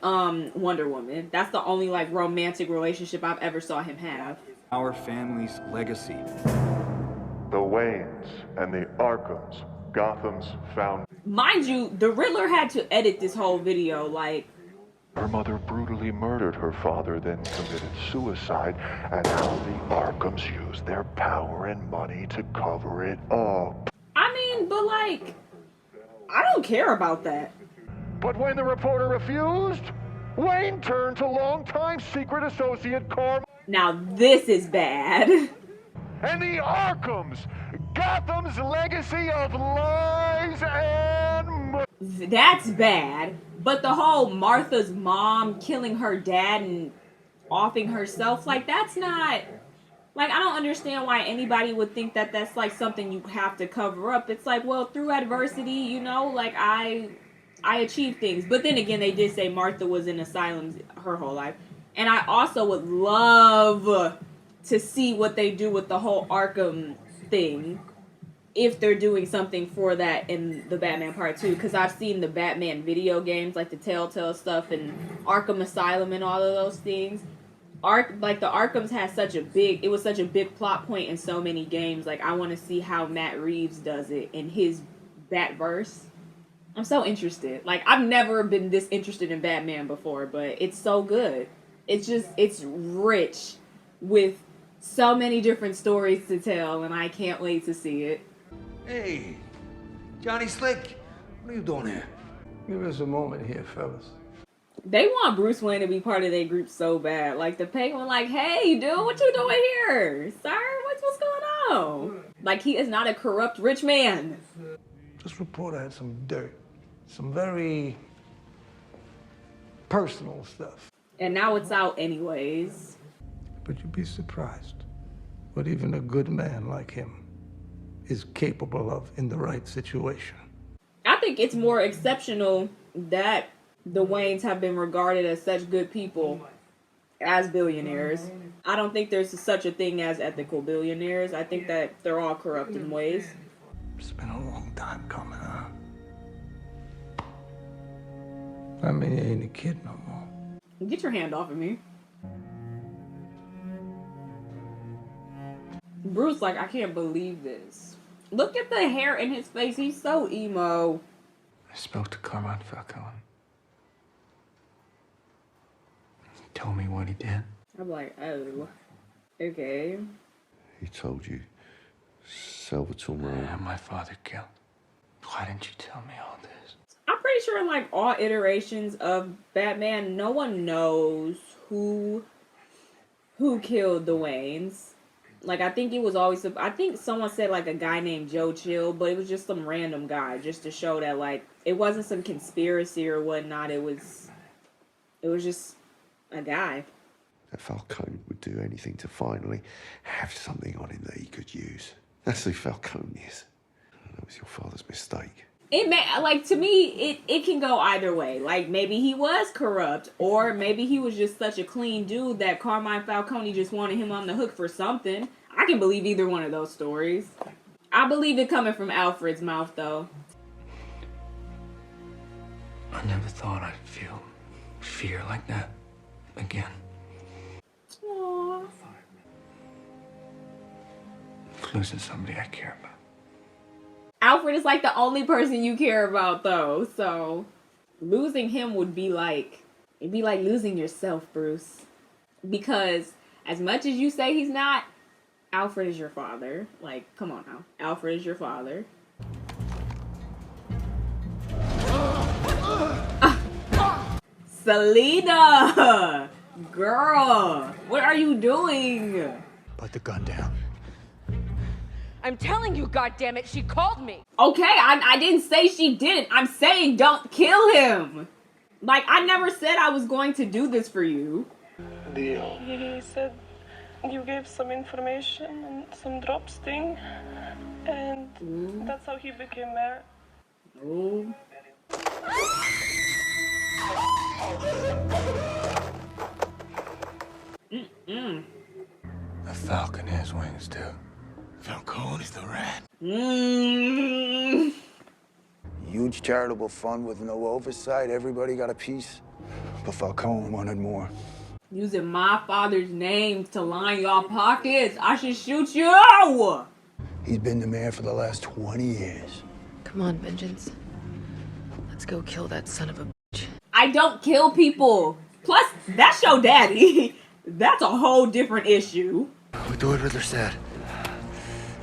Wonder Woman. That's the only, like, romantic relationship I've ever saw him have. Our family's legacy. The Waynes and the Arkhams, Gotham's found. Mind you, the Riddler had to edit this whole video, like... Her mother brutally murdered her father, then committed suicide, and how the Arkhams used their power and money to cover it up. I mean, but, like, I don't care about that. But when the reporter refused, Wayne turned to longtime secret associate Carmine. Now this is bad. And the Arkhams, Gotham's legacy of lies and... That's bad. But the whole Martha's mom killing her dad and offing herself, like, that's not... Like, I don't understand why anybody would think that that's, like, something you have to cover up. It's like, well, through adversity, you know, like, I achieved things. But then again, they did say Martha was in asylums her whole life. And I also would love to see what they do with the whole Arkham thing. If they're doing something for that in the Batman Part 2. Because I've seen the Batman video games, like the Telltale stuff and Arkham Asylum and all of those things. Like the Arkhams has it was such a big plot point in so many games. Like, I want to see how Matt Reeves does it in his Batverse. I'm so interested. Like, I've never been this interested in Batman before, but it's so good. It's rich with so many different stories to tell, and I can't wait to see it. Hey, Johnny Slick, what are you doing here? Give us a moment here, fellas. They want Bruce Wayne to be part of their group so bad. Like, the Penguin, like, hey, dude, what you doing here? Sir, what's going on? Like, he is not a corrupt rich man. This reporter had some dirt. Some very personal stuff. And now it's out anyways. But you'd be surprised what even a good man like him is capable of in the right situation. I think it's more exceptional that the Waynes have been regarded as such good people as billionaires. I don't think there's such a thing as ethical billionaires. I think that they're all corrupt in ways. It's been a long time coming, huh? I mean, you ain't a kid no more. Get your hand off of me. Bruce, like, I can't believe this. Look at the hair in his face. He's so emo. I spoke to Carmine Falcone. He told me what he did. I'm like, oh, okay. He told you Salvatore Marone. My father killed. Why didn't you tell me all this? I'm pretty sure in, like, all iterations of Batman, no one knows who killed the Waynes. Like, I think it was always... I think someone said, like, a guy named Joe Chill, but it was just some random guy, just to show that, like, it wasn't some conspiracy or whatnot. It was just a guy. That Falcone would do anything to finally have something on him that he could use. That's who Falcone is. That was your father's mistake. It may, like, to me, it can go either way. Like, maybe he was corrupt, or maybe he was just such a clean dude that Carmine Falcone just wanted him on the hook for something. I can believe either one of those stories. I believe it coming from Alfred's mouth, though. I never thought I'd feel fear like that again. Aww. Losing somebody I care about. Alfred is like the only person you care about, though, so losing him would be like, it'd be like losing yourself, Bruce. Because as much as you say he's not, Alfred is your father. Like, come on now. Alfred is your father. Selena! Girl! What are you doing? Put the gun down. I'm telling you, goddammit, she called me. Okay, I didn't say she didn't. I'm saying don't kill him. Like, I never said I was going to do this for you. Deal. He said you gave some information and some drop sting, and that's how he became mayor. Ooh. A falcon has wings too. Falcone's the rat. Huge charitable fund with no oversight. Everybody got a piece. But Falcone wanted more. Using my father's name to line y'all pockets. I should shoot you. He's been the mayor for the last 20 years. Come on, Vengeance. Let's go kill that son of a bitch. I don't kill people. Plus, that's your daddy. That's a whole different issue. We do what Riddler said.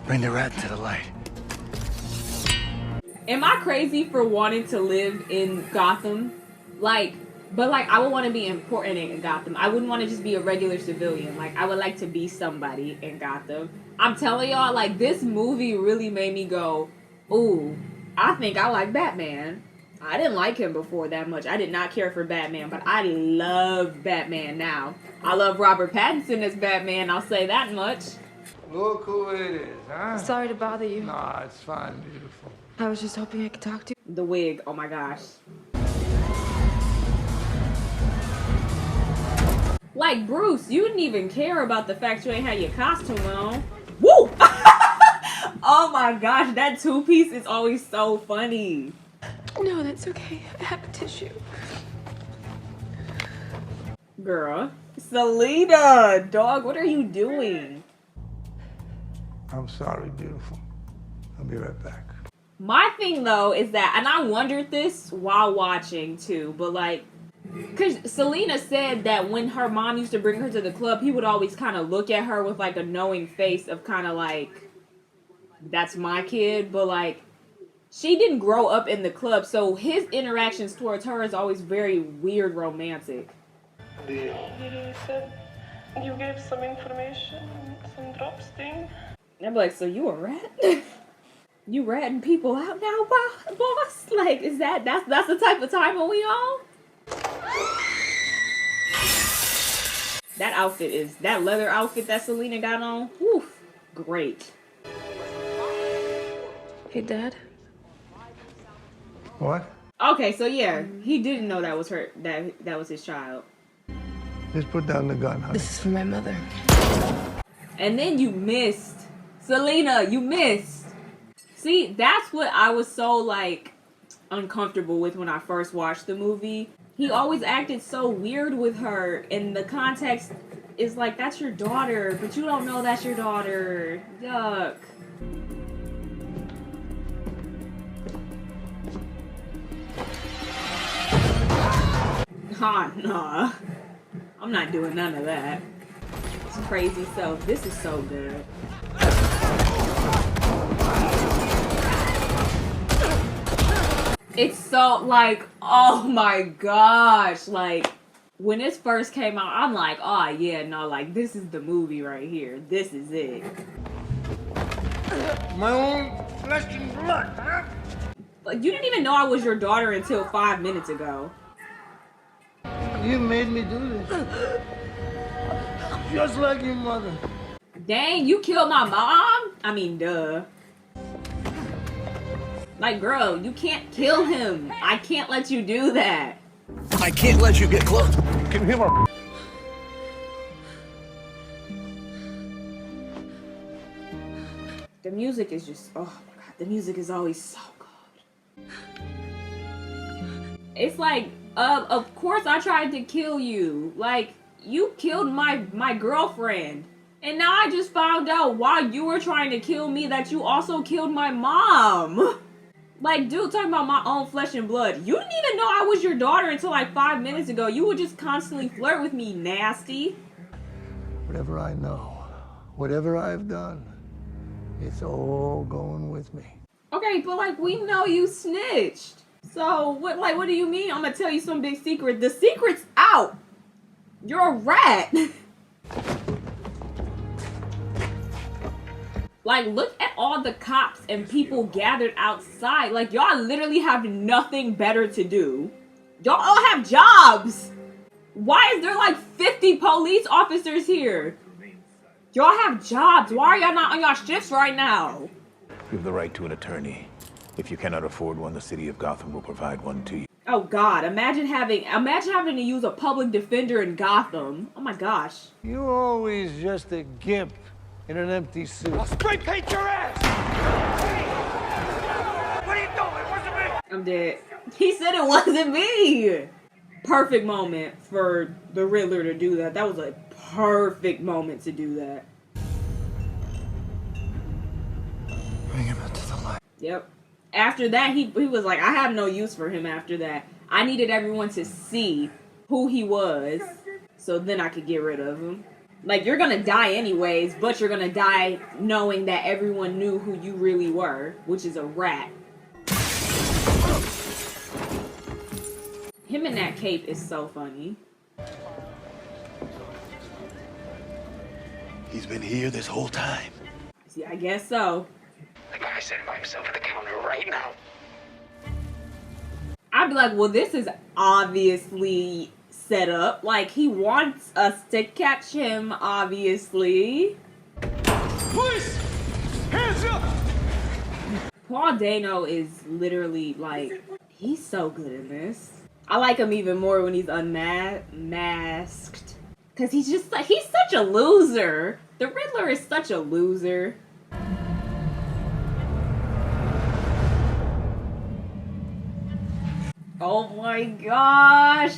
Bring the rat to the light. Am I crazy for wanting to live in Gotham? But I would want to be important in Gotham. I wouldn't want to just be a regular civilian. Like, I would like to be somebody in Gotham. I'm telling y'all, like, this movie really made me go, ooh, I think I like Batman. I didn't like him before that much. I did not care for Batman, but I love Batman now. I love Robert Pattinson as Batman, I'll say that much. Look who it is, huh? Sorry to bother you. Nah, it's fine, beautiful. I was just hoping I could talk to you. The wig, oh my gosh. Like, Bruce, you didn't even care about the fact you ain't had your costume on. Woo! Oh my gosh, that two-piece is always so funny. No, that's okay. I have a tissue. Girl. Selena! Dog, what are you doing? I'm sorry, beautiful. I'll be right back. My thing, though, is that, and I wondered this while watching, too, but, like, because Selena said that when her mom used to bring her to the club, he would always kind of look at her with, like, a knowing face of kind of, like, that's my kid, but, like, she didn't grow up in the club, so his interactions towards her is always very weird romantic. He said you gave some information and some drop sting. I'm like, so you a rat? You ratting people out now, boss? Like, is that's the type of time are we on? That outfit is, that leather outfit that Selena got on, whew, great. Hey, Dad? What? Okay, so yeah, he didn't know that was her, that was his child. Just put down the gun, honey. This is for my mother. And then you missed. Selena, you missed. See, that's what I was so, like, uncomfortable with when I first watched the movie. He always acted so weird with her, and the context is like, that's your daughter, but you don't know that's your daughter. Yuck. Nah. I'm not doing none of that. It's crazy stuff. This is so good. It's so, like, oh my gosh. Like, when this first came out, I'm like, oh yeah, no, like, this is the movie right here. This is it. My own flesh and blood, huh? Like, you didn't even know I was your daughter until 5 minutes ago. You made me do this. Just like your mother. Dang, you killed my mom? I mean, duh. Like, girl, you can't kill him. I can't let you do that. I can't let you get close. Can you hear my... The music is just, oh my god, the music is always so good. It's like, of course I tried to kill you. Like, you killed my girlfriend. And now I just found out while you were trying to kill me that you also killed my mom. Like, dude, talking about my own flesh and blood. You didn't even know I was your daughter until like 5 minutes ago. You would just constantly flirt with me, nasty. Whatever I know, whatever I've done, it's all going with me. Okay, but like, we know you snitched. So, what do you mean? I'm gonna tell you some big secret. The secret's out. You're a rat. Like, look at all the cops and people gathered outside. Like, y'all literally have nothing better to do. Y'all all have jobs. Why is there like 50 police officers here? Y'all have jobs. Why are y'all not on y'all shifts right now? You have the right to an attorney. If you cannot afford one, the city of Gotham will provide one to you. Oh god, imagine having to use a public defender in Gotham. Oh my gosh. You're always just a gimp in an empty suit. I'll spray paint your ass! Hey! What are you doing? It wasn't me! I'm dead. He said it wasn't me! Perfect moment for the Riddler to do that. That was a perfect moment to do that. Bring him into the light. Yep. After that, he was like, I have no use for him after that. I needed everyone to see who he was, so then I could get rid of him. Like, you're gonna die anyways, but you're gonna die knowing that everyone knew who you really were, which is a rat. Him in that cape is so funny. He's been here this whole time. See, I guess so. The guy sitting by himself at the counter right now. I'd be like, well, this is obviously set up. Like, he wants us to catch him, obviously. Police! Hands up! Paul Dano is literally, like, he's so good in this. I like him even more when he's unmasked. Because he's just like, he's such a loser. The Riddler is such a loser. Oh my gosh.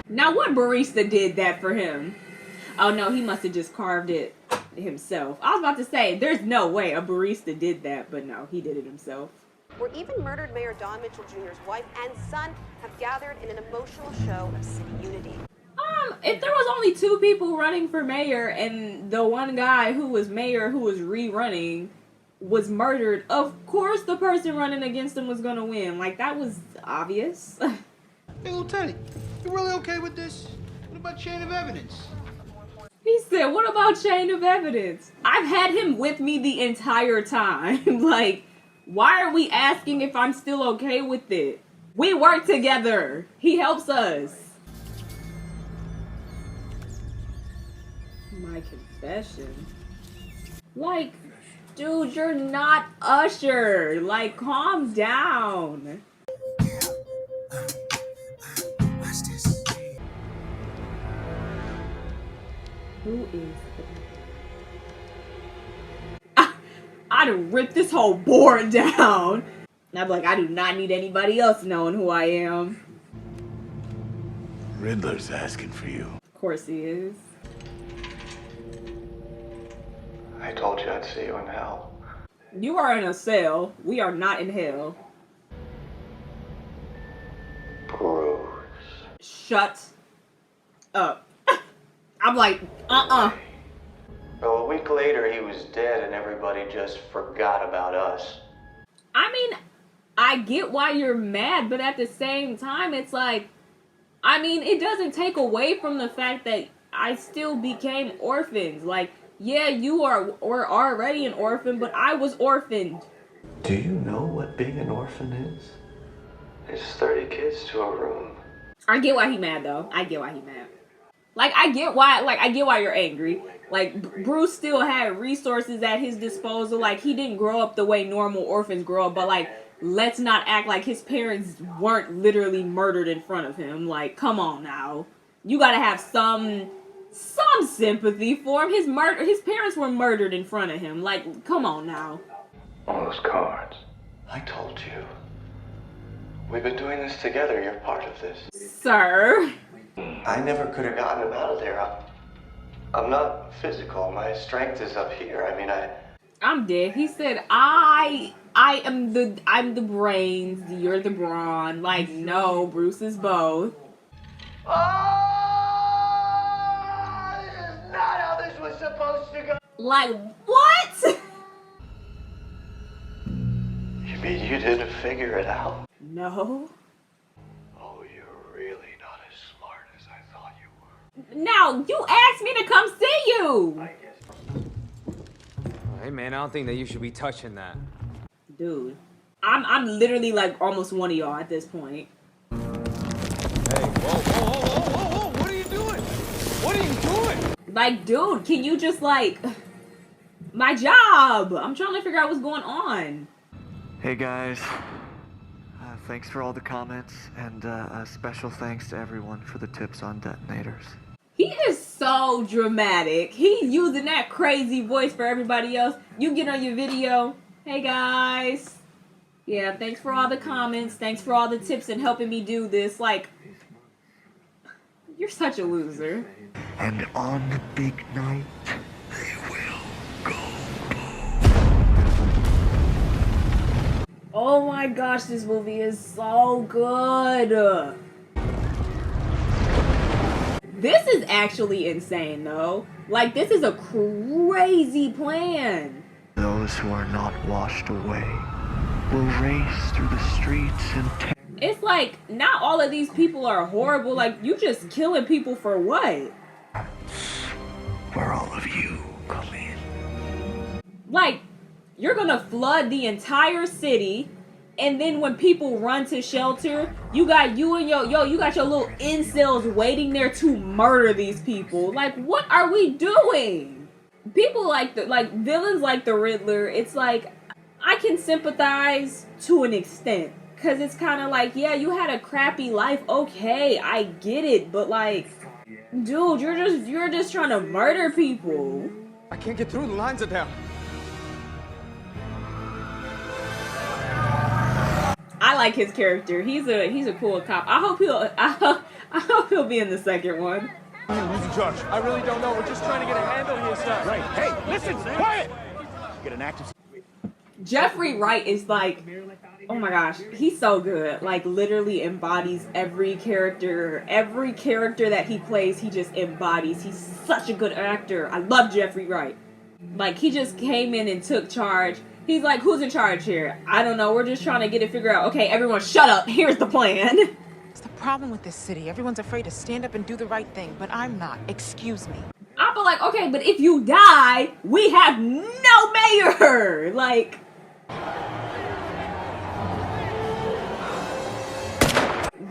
Now what barista did that for him? Oh no, he must have just carved it himself. I was about to say, there's no way a barista did that, but no, he did it himself. Where even murdered Mayor Don Mitchell Jr.'s wife and son have gathered in an emotional show of city unity. If there was only 2 people running for mayor and the one guy who was mayor who was rerunning was murdered, of course the person running against him was gonna win. Like, that was obvious. Hey, little Teddy, you really okay with this? What about chain of evidence? He said, what about chain of evidence? I've had him with me the entire time. Like, why are we asking if I'm still okay with it? We work together. He helps us. My confession. Like, dude, you're not Usher. Like, calm down. Who is that? I'd have ripped this whole board down. And I'd be like, I do not need anybody else knowing who I am. Riddler's asking for you. Of course he is. I told you I'd see you in hell. You are in a cell. We are not in hell. Bruce. Shut up. I'm like, Well, a week later he was dead and everybody just forgot about us. I mean, I get why you're mad, but at the same time, it's like, I mean, it doesn't take away from the fact that I still became orphans. Like, yeah, you were already an orphan, but I was orphaned. Do you know what being an orphan is? It's 30 kids to a room. I get why he mad, though. I get why he mad. Like, I get why you're angry. Like, Bruce still had resources at his disposal. Like, he didn't grow up the way normal orphans grow up, but, like, let's not act like his parents weren't literally murdered in front of him. Like, come on now. You gotta have some some sympathy for him. His parents were murdered in front of him. Like, come on now. All those cards. I told you. We've been doing this together. You're part of this. Sir. I never could have gotten him out of there. I'm not physical. My strength is up here. I mean, I'm dead. He said, I'm the brains, you're the brawn. Like, no, Bruce is both. Oh, this is not how this was supposed to go. Like, what? You mean you didn't figure it out? No. Oh, you're really not as smart as I thought you were. Now, you asked me to come see you. Hey man, I don't think that you should be touching that. Dude, I'm literally like almost one of y'all at this point. Hey, whoa, what are you doing? What are you doing? Like, dude, can you just like, my job. I'm trying to figure out what's going on. Hey guys, thanks for all the comments, and a special thanks to everyone for the tips on detonators. He is so dramatic. He's using that crazy voice for everybody else. You get on your video. Hey guys. Yeah, thanks for all the comments. Thanks for all the tips and helping me do this. Like, you're such a loser. And on the big night, they will go. Oh my gosh, this movie is so good. This is actually insane, though. Like, this is a crazy plan. Those who are not washed away will race through the streets and It's like, not all of these people are horrible. Like, you just killing people for what? where all of you come in. Like, you're gonna flood the entire city, and then when people run to shelter, you got you got your little incels waiting there to murder these people. Like, what are we doing? People like villains like the Riddler, it's like, I can sympathize to an extent. Cause it's kind of like, yeah, you had a crappy life. Okay, I get it, but like, dude, you're just trying to murder people. I can't get through, the lines are down. I like his character. He's a cool cop. I hope he'll be in the second one. Who's in charge? I really don't know. We're just trying to get a handle here, sir. Right. Hey, listen, quiet! Get an active. Jeffrey Wright is like, oh my gosh, he's so good. Like, literally embodies every character that he plays. He just embodies. He's such a good actor. I love Jeffrey Wright. Like, he just came in and took charge. He's like, who's in charge here? I don't know. We're just trying to get it figured out. Okay, everyone shut up. Here's the plan. It's the problem with this city. Everyone's afraid to stand up and do the right thing, but I'm not. Excuse me. I feel like, okay, but if you die, we have no mayor. Like,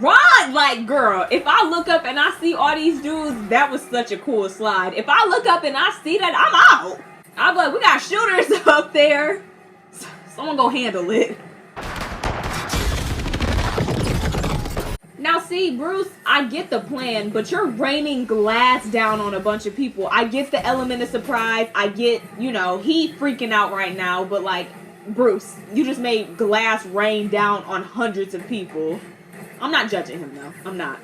run! Like, girl, if I look up and I see all these dudes, that was such a cool slide. If I look up and I see that, I'm out. I'm like, we got shooters up there. Someone go handle it. Now see, Bruce, I get the plan, but you're raining glass down on a bunch of people. I get the element of surprise. I get, you know, he freaking out right now, but like, Bruce, you just made glass rain down on hundreds of people. I'm not judging him though. I'm not.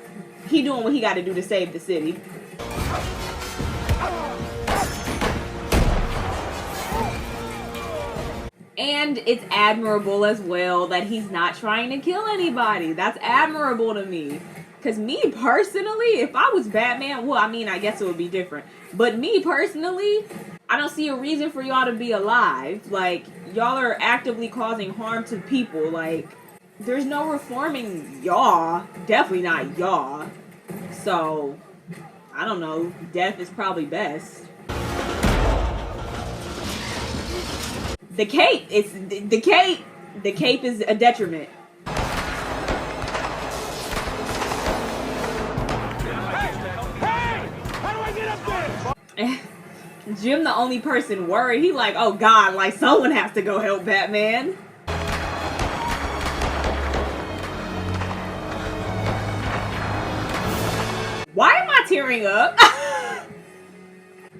He doing what he got to do to save the city. And it's admirable as well that he's not trying to kill anybody. That's admirable to me. Because me personally, if I was Batman, well, I mean, I guess it would be different. But me personally, I don't see a reason for y'all to be alive. Like, y'all are actively causing harm to people. Like, there's no reforming y'all. Definitely not y'all. So, I don't know. Death is probably best. The cape is the cape. The cape is a detriment. Hey! How do I get up there? Jim, the only person worried. He like, oh God, like someone has to go help Batman. Why am I tearing up?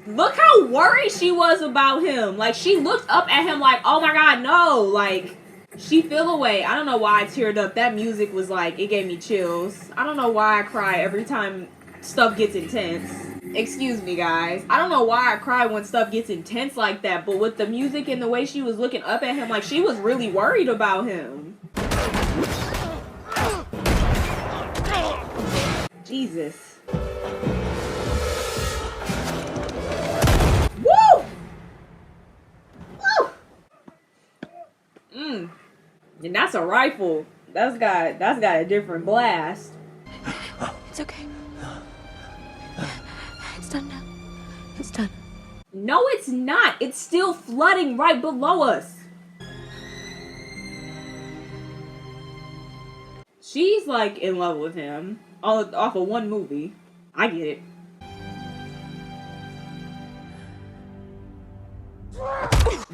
Look how worried she was about him. Like, she looked up at him like, oh my god, no. Like, she feel away. I don't know why I teared up. That music was like, it gave me chills. I don't know why I cry every time stuff gets intense. Excuse me, guys. I don't know why I cry when stuff gets intense like that, but with the music and the way she was looking up at him, like, she was really worried about him. Jesus. Woo! Woo! And that's a rifle. That's got a different blast. It's okay. It's done now. It's done. No, it's not. It's still flooding right below us. She's like in love with him off of one movie. I get it.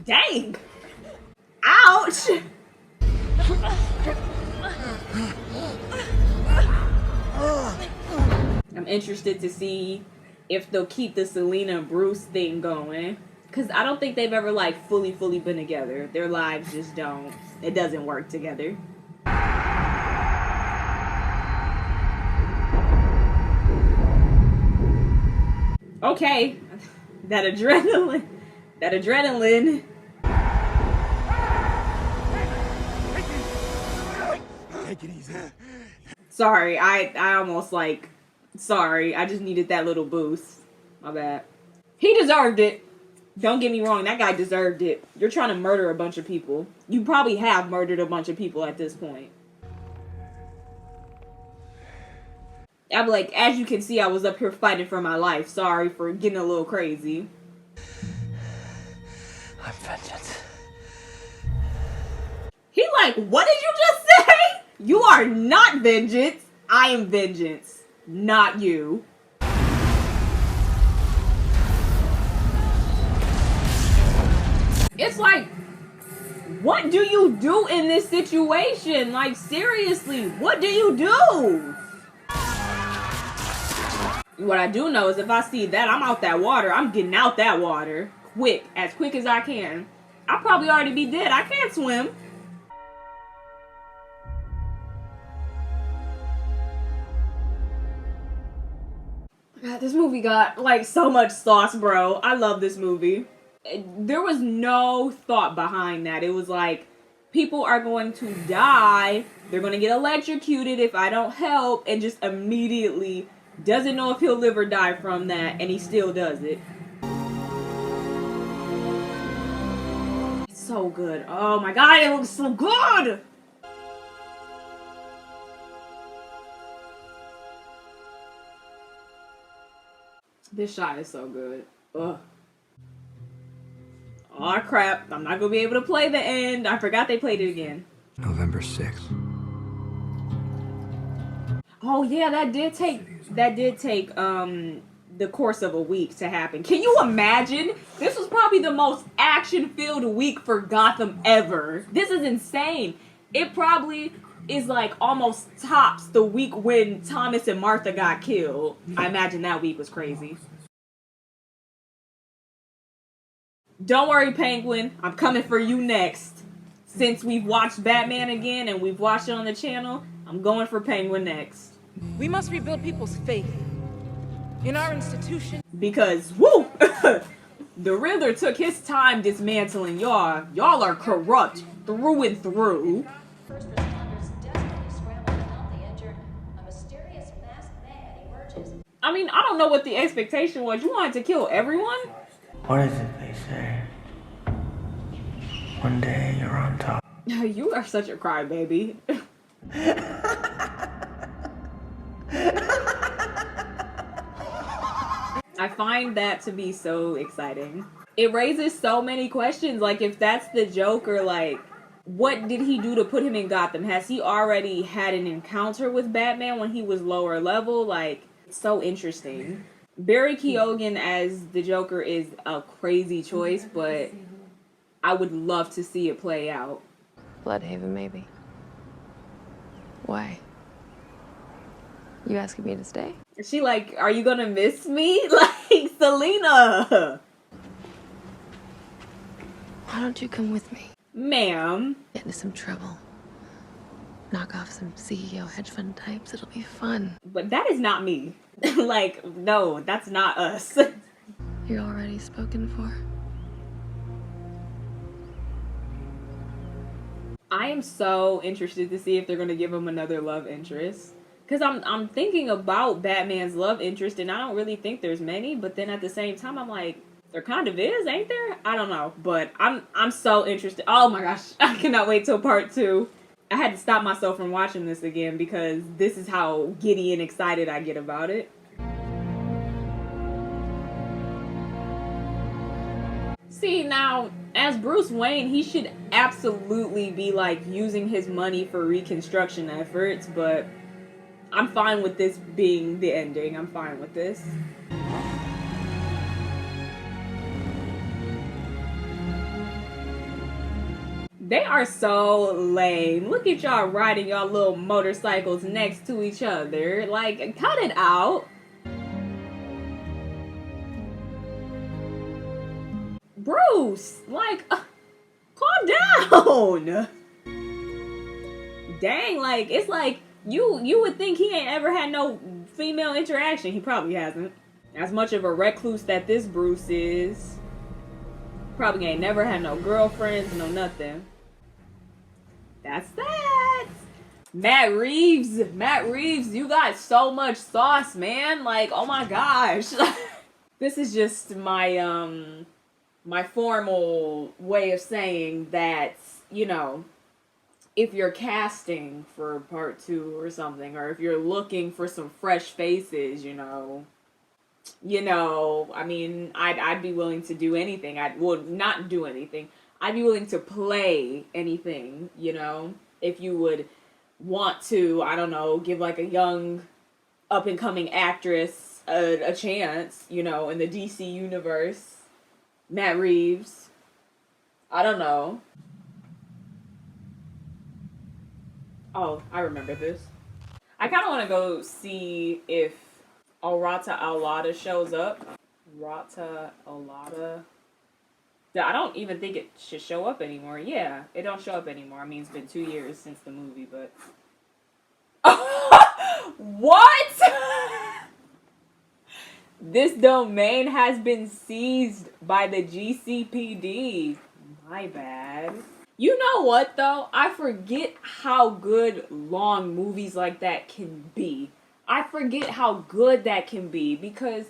Dang! Ouch! I'm interested to see if they'll keep the Selena and Bruce thing going. Because I don't think they've ever, like, fully been together. Their lives just don't. It doesn't work together. Okay. That adrenaline. That adrenaline. Take it easy. Sorry, I almost like... Sorry, I just needed that little boost. My bad. He deserved it. Don't get me wrong, that guy deserved it. You're trying to murder a bunch of people. You probably have murdered a bunch of people at this point. I'm like, as you can see, I was up here fighting for my life. Sorry for getting a little crazy. I'm vengeance. He like, what did you just say? You are not vengeance. I am vengeance. Not you. It's like, what do you do in this situation? Like, seriously, what do you do? What I do know is if I see that, I'm out that water. I'm getting out that water. Quick. As quick as I can. I'll probably already be dead. I can't swim. God, this movie got, like, so much sauce, bro. I love this movie. There was no thought behind that. It was like, people are going to die. They're going to get electrocuted if I don't help. And just immediately doesn't know if he'll live or die from that. And he still does it. It's so good. Oh my god, it looks so good! This shot is so good. Ugh. Aw, crap. I'm not gonna be able to play the end. I forgot they played it again. November 6th. Oh yeah, that did take the course of a week to happen. Can you imagine? This was probably the most action-filled week for Gotham ever. This is insane. It probably is like almost tops the week when Thomas and Martha got killed. I imagine that week was crazy. Don't worry, Penguin. I'm coming for you next. Since we've watched Batman again and we've watched it on the channel, I'm going for Penguin next. We must rebuild people's faith in our institution. Because, woo! The Riddler took his time dismantling y'all. Y'all are corrupt through and through. First responders desperately scramble to help the injured. A mysterious masked man emerges. I mean, I don't know what the expectation was. You wanted to kill everyone? What is it they say? One day you're on top. You are such a crybaby. I find that to be so exciting. It raises so many questions. Like, if that's the Joker, like, what did he do to put him in Gotham? Has he already had an encounter with Batman when he was lower level? Like, it's so interesting. Barry Keoghan as the Joker is a crazy choice, but I would love to see it play out. Bloodhaven, maybe. Why? You asking me to stay? She like, are you gonna miss me? Like, Selena. Why don't you come with me? Ma'am. Get into some trouble. Knock off some CEO hedge fund types. It'll be fun. But that is not me. Like, no, that's not us. You're already spoken for. I am so interested to see if they're gonna give him another love interest. Cause I'm thinking about Batman's love interest, and I don't really think there's many. But then at the same time, I'm like, there kind of is, ain't there? I don't know, but I'm so interested. Oh my gosh, I cannot wait till part 2. I had to stop myself from watching this again because this is how giddy and excited I get about it. See, now, as Bruce Wayne, he should absolutely be, like, using his money for reconstruction efforts, but I'm fine with this being the ending. I'm fine with this. They are so lame. Look at y'all riding y'all little motorcycles next to each other. Like, cut it out. Bruce, like, calm down. Dang, like, it's like, you would think he ain't ever had no female interaction. He probably hasn't. As much of a recluse that this Bruce is. Probably ain't never had no girlfriends, no nothing. That's that. Matt Reeves, you got so much sauce, man. Like, oh my gosh. This is just my, my formal way of saying that, you know, if you're casting for part 2 or something, or if you're looking for some fresh faces, you know, I mean, I'd be willing to do anything. Well, not do anything. I'd be willing to play anything, you know, if you would want to, I don't know, give like a young up-and-coming actress a chance, you know, in the DC universe. Matt Reeves. I don't know. Oh, I remember this. I kind of want to go see if Rata Alada shows up. Rata Alada. I don't even think it should show up anymore. Yeah, it don't show up anymore. I mean, it's been 2 years since the movie, but... What? This domain has been seized by the GCPD. My bad. You know what, though? I forget how good long movies like that can be. I forget how good that can be because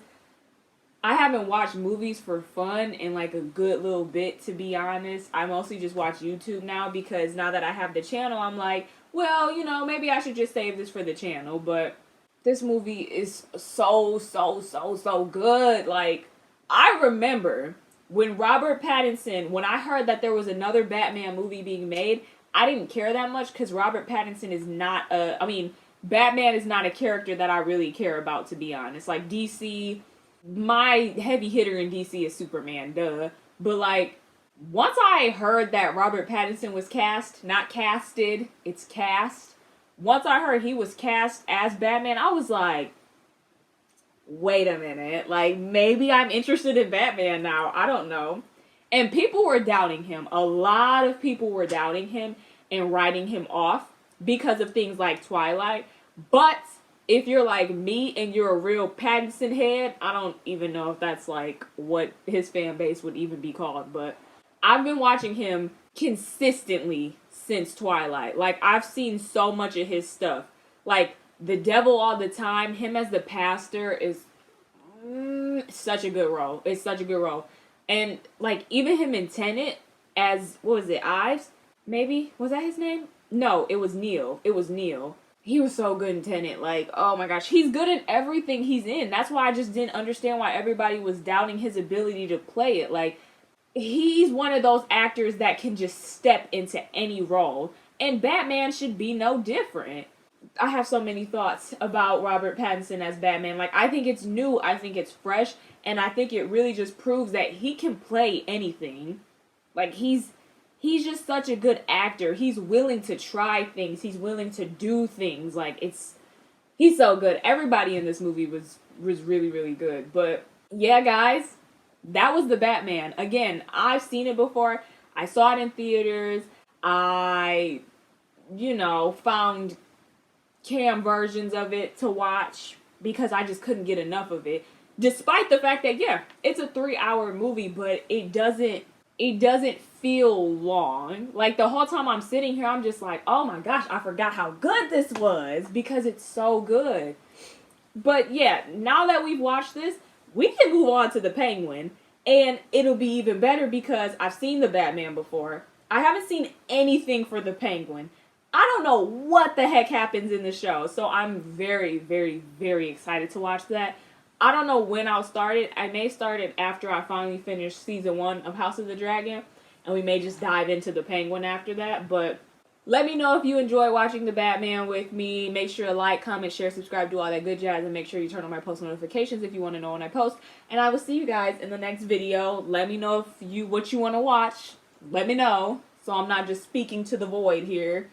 I haven't watched movies for fun in like a good little bit, to be honest. I mostly just watch YouTube now because now that I have the channel, I'm like, well, you know, maybe I should just save this for the channel. But this movie is so good. Like, I remember when Robert Pattinson, when I heard that there was another Batman movie being made, I didn't care that much because Robert Pattinson is not Batman is not a character that I really care about, to be honest. Like, DC, my heavy hitter in DC is Superman, duh. But, like, once I heard that Robert Pattinson was cast, not casted, it's cast. Once I heard he was cast as Batman, I was like, wait a minute. Like, maybe I'm interested in Batman now. I don't know. And people were doubting him. A lot of people were doubting him and writing him off because of things like Twilight. But if you're like me and you're a real Pattinson head, I don't even know if that's like what his fan base would even be called, but I've been watching him consistently since Twilight. Like, I've seen so much of his stuff. Like, The Devil All the Time, him as the pastor is such a good role. It's such a good role. And, like, even him in Tenet as, what was it, Ives? Maybe? Was that his name? No, it was Neil. It was Neil. He was so good in Tenet. Like, oh my gosh. He's good in everything he's in. That's why I just didn't understand why everybody was doubting his ability to play it. Like, he's one of those actors that can just step into any role. And Batman should be no different. I have so many thoughts about Robert Pattinson as Batman. Like, I think it's new. I think it's fresh. And I think it really just proves that he can play anything. Like, he's just such a good actor. He's willing to try things. He's willing to do things. Like, he's so good. Everybody in this movie was really, really good. But yeah, guys, that was the Batman. Again, I've seen it before. I saw it in theaters. I, found cam versions of it to watch because I just couldn't get enough of it. Despite the fact that, yeah, it's a 3-hour movie, but it doesn't feel long. Like, the whole time I'm sitting here, I'm just like, oh my gosh, I forgot how good this was because it's so good. But yeah, now that we've watched this, we can move on to the Penguin, and it'll be even better because I've seen the Batman before. I haven't seen anything for the Penguin. I don't know what the heck happens in the show, so I'm very, very, very excited to watch that. I don't know when I'll start it. I may start it after I finally finish season 1 of House of the Dragon, and we may just dive into the Penguin after that. But let me know if you enjoy watching the Batman with me. Make sure to like, comment, share, subscribe, do all that good jazz, and make sure you turn on my post notifications if you want to know when I post. And I will see you guys in the next video. Let me know what you want to watch. Let me know, so I'm not just speaking to the void here.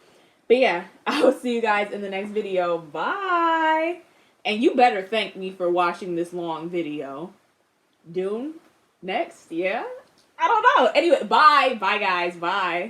But yeah, I will see you guys in the next video. Bye! And you better thank me for watching this long video. Dune? Next? Yeah? I don't know. Anyway, bye. Bye, guys. Bye.